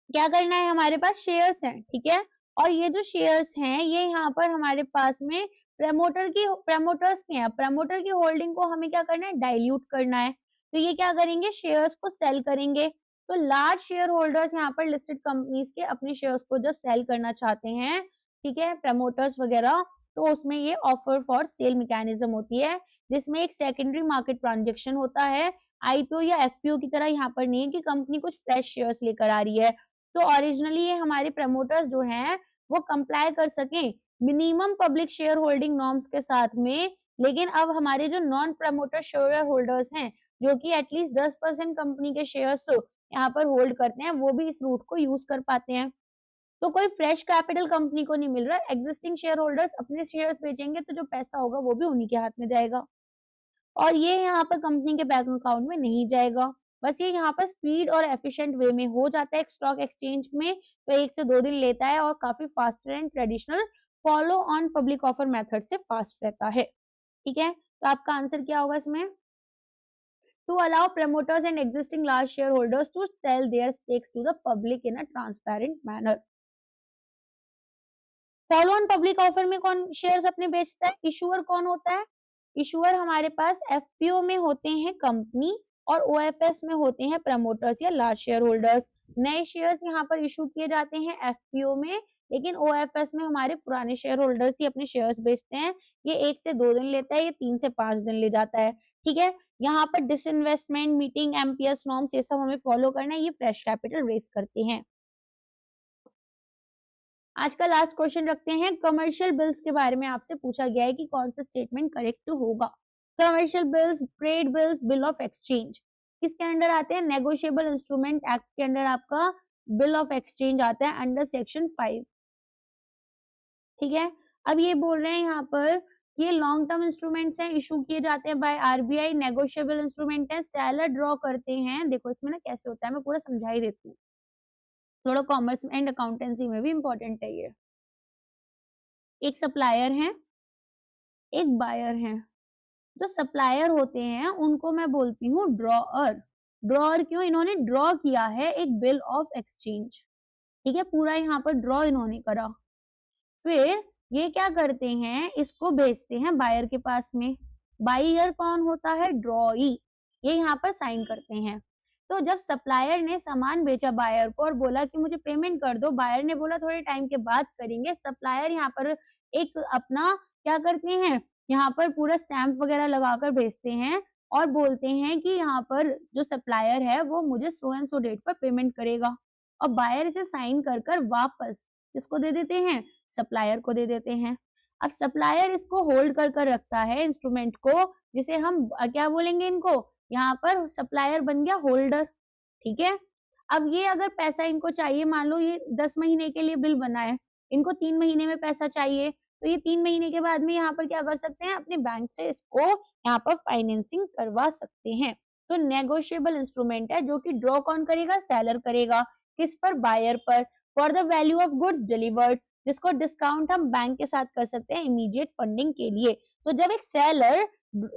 क्या करना है, हमारे पास शेयर्स हैं, ठीक है, और ये जो शेयर्स हैं ये यहाँ पर हमारे पास में प्रमोटर्स के हैं, प्रमोटर की होल्डिंग को हमें क्या करना है, डाइल्यूट करना है। तो ये क्या करेंगे, शेयर्स को सेल करेंगे। तो लार्ज शेयर होल्डर्स यहाँ पर लिस्टेड कंपनीज के अपने शेयर्स को जब सेल करना चाहते हैं, ठीक है, प्रमोटर्स वगैरह, तो उसमें ये ऑफर फॉर सेल मैकेनिज्म होती है, जिसमें एक सेकेंडरी मार्केट ट्रांजेक्शन होता है। आईपीओ या एफपीओ की तरह यहाँ पर नहीं है कि कंपनी कुछ फ्रेश शेयर्स लेकर आ रही है। तो ओरिजिनली ये हमारे प्रमोटर्स जो हैं वो कंप्लाई कर सकें minimum public share holding norms के साथ में, लेकिन अब हमारे जो नॉन प्रमोटर शेयर होल्डर्स हैं जो कि एटलीस्ट 10% कंपनी के शेयर्स यहाँ पर होल्ड करते हैं, वो भी इस रूट को यूज कर पाते हैं। तो कोई फ्रेश कैपिटल कंपनी को नहीं मिल रहा, एग्जिस्टिंग शेयर होल्डर्स अपने शेयर्स बेचेंगे तो जो पैसा होगा वो भी उन्हीं के हाथ में जाएगा, और ये यहाँ पर कंपनी के बैंक अकाउंट में नहीं जाएगा। बस ये यहाँ पर स्पीड और एफिशिएंट वे में हो जाता है स्टॉक एक्सचेंज में, तो 1 से 2 दिन लेता है और काफी faster and traditional follow on public offer method से फास्ट रहता है, ठीक है। तो आपका आंसर क्या होगा इसमें, to allow promoters and existing large shareholders to sell their stakes to the public in a transparent manner. Follow on public offer में कौन शेयर्स अपने बेचता है? इशूअर कौन होता है? इशूअर हमारे पास एफपीओ में होते हैं कंपनी और ओएफएस में होते हैं प्रमोटर्स या लार्ज शेयर होल्डर्स। नए शेयर्स यहाँ पर इशू किए जाते हैं एफपीओ में, लेकिन ओएफएस में हमारे पुराने शेयर होल्डर्स ही अपने शेयर्स बेचते हैं। ये 1 से 2 दिन लेता है, ये 3 से 5 दिन ले जाता है। ठीक है, यहाँ पर डिसइन्वेस्टमेंट मीटिंग एमपीएस नॉर्म्स ये सब हमें फॉलो करना है, ये फ्रेश कैपिटल रेज करते हैं। आज का लास्ट क्वेश्चन रखते हैं, कमर्शियल बिल्स के बारे में आपसे पूछा गया है कि कौन सा स्टेटमेंट करेक्ट होगा। Commercial bills, trade bills, bill of exchange किसके अंडर आते हैं? नेगोशिएबल इंस्ट्रूमेंट एक्ट के अंडर आपका बिल ऑफ एक्सचेंज आता है अंडर सेक्शन 5। ठीक है, अब ये बोल रहे हैं यहाँ पर ये लॉन्ग टर्म इंस्ट्रूमेंट्स हैं, इशू किए जाते हैं बाय आरबीआई, नेगोशिएबल इंस्ट्रूमेंट है, सेलर ड्रॉ करते हैं। देखो इसमें ना कैसे होता है, मैं पूरा समझा ही देती हूँ, थोड़ा कॉमर्स एंड अकाउंटेंसी में भी इंपॉर्टेंट है ये। एक सप्लायर है, एक बायर है। जो सप्लायर होते हैं उनको मैं बोलती हूँ ड्रॉअर। ड्रॉअर क्यों? इन्होंने ड्रॉ किया है एक बिल ऑफ एक्सचेंज। ठीक है, पूरा यहाँ पर ड्रॉ इन्होंने करा, फिर ये क्या करते हैं, इसको भेजते हैं बायर के पास में। बायर कौन होता है? ड्रॉई। ये यहाँ पर साइन करते हैं। तो जब सप्लायर ने सामान बेचा बायर को और बोला कि मुझे पेमेंट कर दो, बायर ने बोला थोड़े टाइम के बाद करेंगे। सप्लायर यहाँ पर एक अपना क्या करते हैं, यहाँ पर पूरा स्टैंप वगैरह लगाकर भेजते हैं और बोलते हैं कि यहाँ पर जो सप्लायर है वो मुझे सो एंड सो डेट पर पेमेंट करेगा, और बायर इसे साइन कर कर वापस किसको दे देते हैं? सप्लायर को दे देते हैं। अब सप्लायर इसको होल्ड कर कर रखता है इंस्ट्रूमेंट को, जिसे हम क्या बोलेंगे इनको, यहाँ पर सप्लायर बन गया होल्डर। ठीक है, अब ये अगर पैसा इनको चाहिए, मान लो ये 10 महीने के लिए बिल बना है, इनको 3 महीने में पैसा चाहिए, तो ये 3 महीने के बाद में यहाँ पर क्या कर सकते हैं, अपने बैंक से इसको यहाँ पर फाइनेंसिंग करवा सकते हैं। तो नेगोशिएबल इंस्ट्रूमेंट है, जो कि ड्रॉ कौन करेगा? सेलर करेगा। किस पर? बायर पर। For the value of goods delivered, जिसको डिस्काउंट हम बैंक के साथ कर सकते हैं इमीडिएट फंडिंग के लिए। तो जब एक सेलर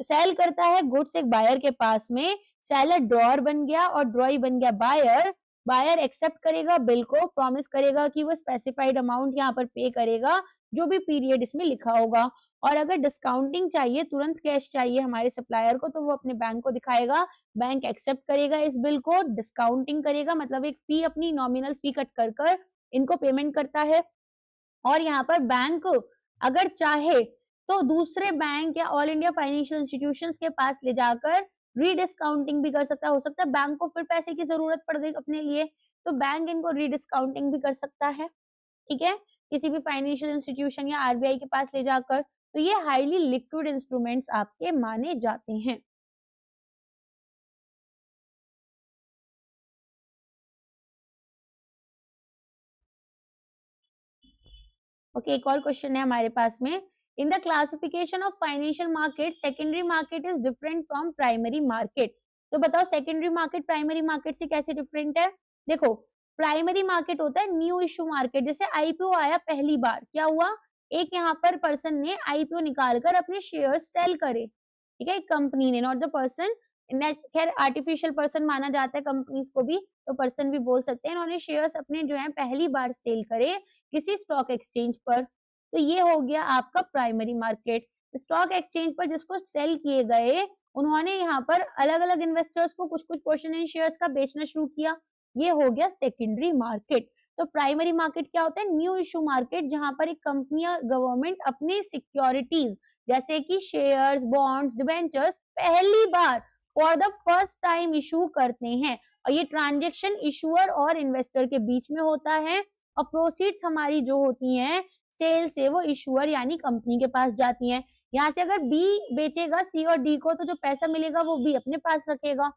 सेल करता है गुड्स एक बायर के पास में, सेलर ड्रॉअर बन गया और ड्रॉई बन गया बायर। बायर एक्सेप्ट करेगा बिल को, प्रॉमिस करेगा कि वो स्पेसिफाइड अमाउंट यहाँ पर पे करेगा, जो भी पीरियड इसमें लिखा होगा। और अगर डिस्काउंटिंग चाहिए, तुरंत कैश चाहिए हमारे सप्लायर को, तो वो अपने बैंक को दिखाएगा, बैंक एक्सेप्ट करेगा इस बिल को, डिस्काउंटिंग करेगा, मतलब एक फी, अपनी नॉमिनल फी कट कर कर इनको पेमेंट करता है। और यहाँ पर बैंक अगर चाहे तो दूसरे बैंक या ऑल इंडिया फाइनेंशियल इंस्टीट्यूशंस के पास ले जाकर रीडिस्काउंटिंग भी कर सकता है। हो सकता है बैंक को फिर पैसे की जरूरत पड़ गई अपने लिए, तो बैंक इनको रीडिस्काउंटिंग भी कर सकता है। ठीक है, किसी भी फाइनेंशियल इंस्टीट्यूशन या आरबीआई के पास ले जाकर। तो ये हाईली लिक्विड इंस्ट्रूमेंट्स आपके माने जाते हैं। ओके, एक और क्वेश्चन है हमारे पास में, in the classification of financial market secondary market is different from primary market. तो बताओ सेकेंडरी मार्केट प्राइमरी मार्केट से कैसे डिफरेंट है? देखो, प्राइमरी मार्केट होता है न्यू इशू मार्केट। जैसे आईपीओ आया पहली बार, क्या हुआ, एक यहाँ पर पर्सन ने आईपीओ निकालकर अपने शेयर सेल करे। ठीक है, कंपनी ने, नॉट द पर्सन, खैर आर्टिफिशियल पर्सन माना जाता है कंपनीज को भी, तो पर्सन भी बोल सकते हैं। इन्होंने शेयर्स अपने जो है पहली बार सेल करे किसी स्टॉक एक्सचेंज पर, तो ये हो गया आपका प्राइमरी मार्केट। स्टॉक एक्सचेंज पर जिसको सेल किए गए, उन्होंने यहाँ पर अलग अलग इन्वेस्टर्स को कुछ कुछ पोर्शन इन शेयर्स का बेचना शुरू किया, ये हो गया सेकेंडरी मार्केट। तो प्राइमरी मार्केट क्या होता है? न्यू इशू मार्केट, जहां पर एक कंपनी या गवर्नमेंट अपनी सिक्योरिटीज जैसे कि शेयर्स, बॉन्ड्स, डिबेंचर्स पहली बार for the first time issue करते हैं, और ये ट्रांजेक्शन इशूअर और इन्वेस्टर के बीच में होता है, और प्रोसीड्स हमारी जो होती हैं सेल से, वो इशूअर यानी कंपनी के पास जाती हैं। यहाँ से अगर बी बेचेगा सी और डी को, तो जो पैसा मिलेगा वो बी अपने पास रखेगा।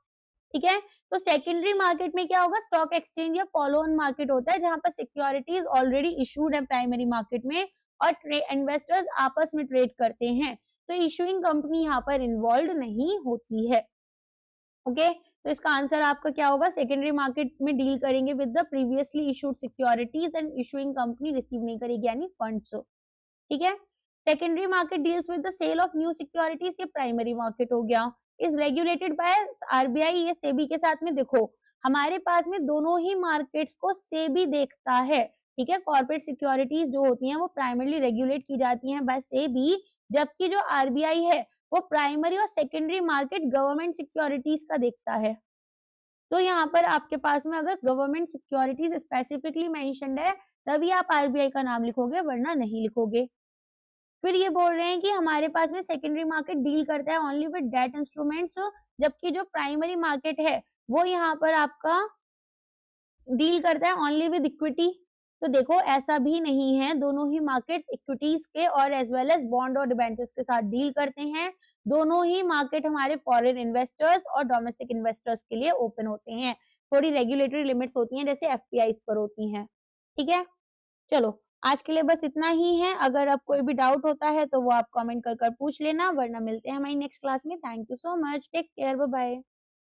ठीक है, तो सेकेंडरी मार्केट में क्या होगा, स्टॉक एक्सचेंज या फॉलो ऑन मार्केट होता है, जहां पर सिक्योरिटीज ऑलरेडी इशूड है प्राइमरी मार्केट में, और इन्वेस्टर्स आपस में ट्रेड करते हैं, तो इशूइंग कंपनी यहाँ पर इन्वॉल्व नहीं होती है। ओके, तो इसका आंसर आपका क्या होगा, सेकेंडरी मार्केट में डील करेंगे with the previously issued securities and issuing company receive नहीं करेगी यानी फंड्स। ठीक है, secondary market deals with the sale of new securities, ये प्राइमरी मार्केट हो गया। इज रेगुलेटेड बाय आरबीआई या सेबी के साथ में देखो हमारे पास में दोनों ही मार्केट्स को सेबी देखता है, ठीक है। कॉर्पोरेट सिक्योरिटीज जो होती हैं वो प्राइमरली रेगुलेट की जाती हैं बाय सेबी, जबकि जो आरबीआई है वो प्राइमरी और सेकेंडरी मार्केट गवर्नमेंट सिक्योरिटीज का देखता है। तो यहाँ पर आपके पास में अगर गवर्नमेंट सिक्योरिटीज स्पेसिफिकली मेंशन्ड है तभी आप आरबीआई का नाम लिखोगे, वरना नहीं लिखोगे। फिर ये बोल रहे हैं कि हमारे पास में सेकेंडरी मार्केट डील करता है ओनली विद डेट इंस्ट्रूमेंट्स, जबकि जो प्राइमरी मार्केट है वो यहाँ पर आपका डील करता है ओनली विद इक्विटी। तो देखो ऐसा भी नहीं है, दोनों ही मार्केट्स इक्विटीज के और एज वेल एज बॉन्ड और डिबेंचर्स के साथ डील करते हैं। दोनों ही मार्केट हमारे फॉरेन इन्वेस्टर्स और डोमेस्टिक इन्वेस्टर्स के लिए ओपन होते हैं। थोड़ी रेगुलेटरी लिमिट्स होती हैं जैसे एफपीआई पर होती हैं, ठीक है। चलो आज के लिए बस इतना ही है। अगर अब कोई भी डाउट होता है तो वो आप कमेंट कर पूछ लेना, वरना मिलते हैं हमारी नेक्स्ट क्लास में। Thank you so much, take care, bye bye.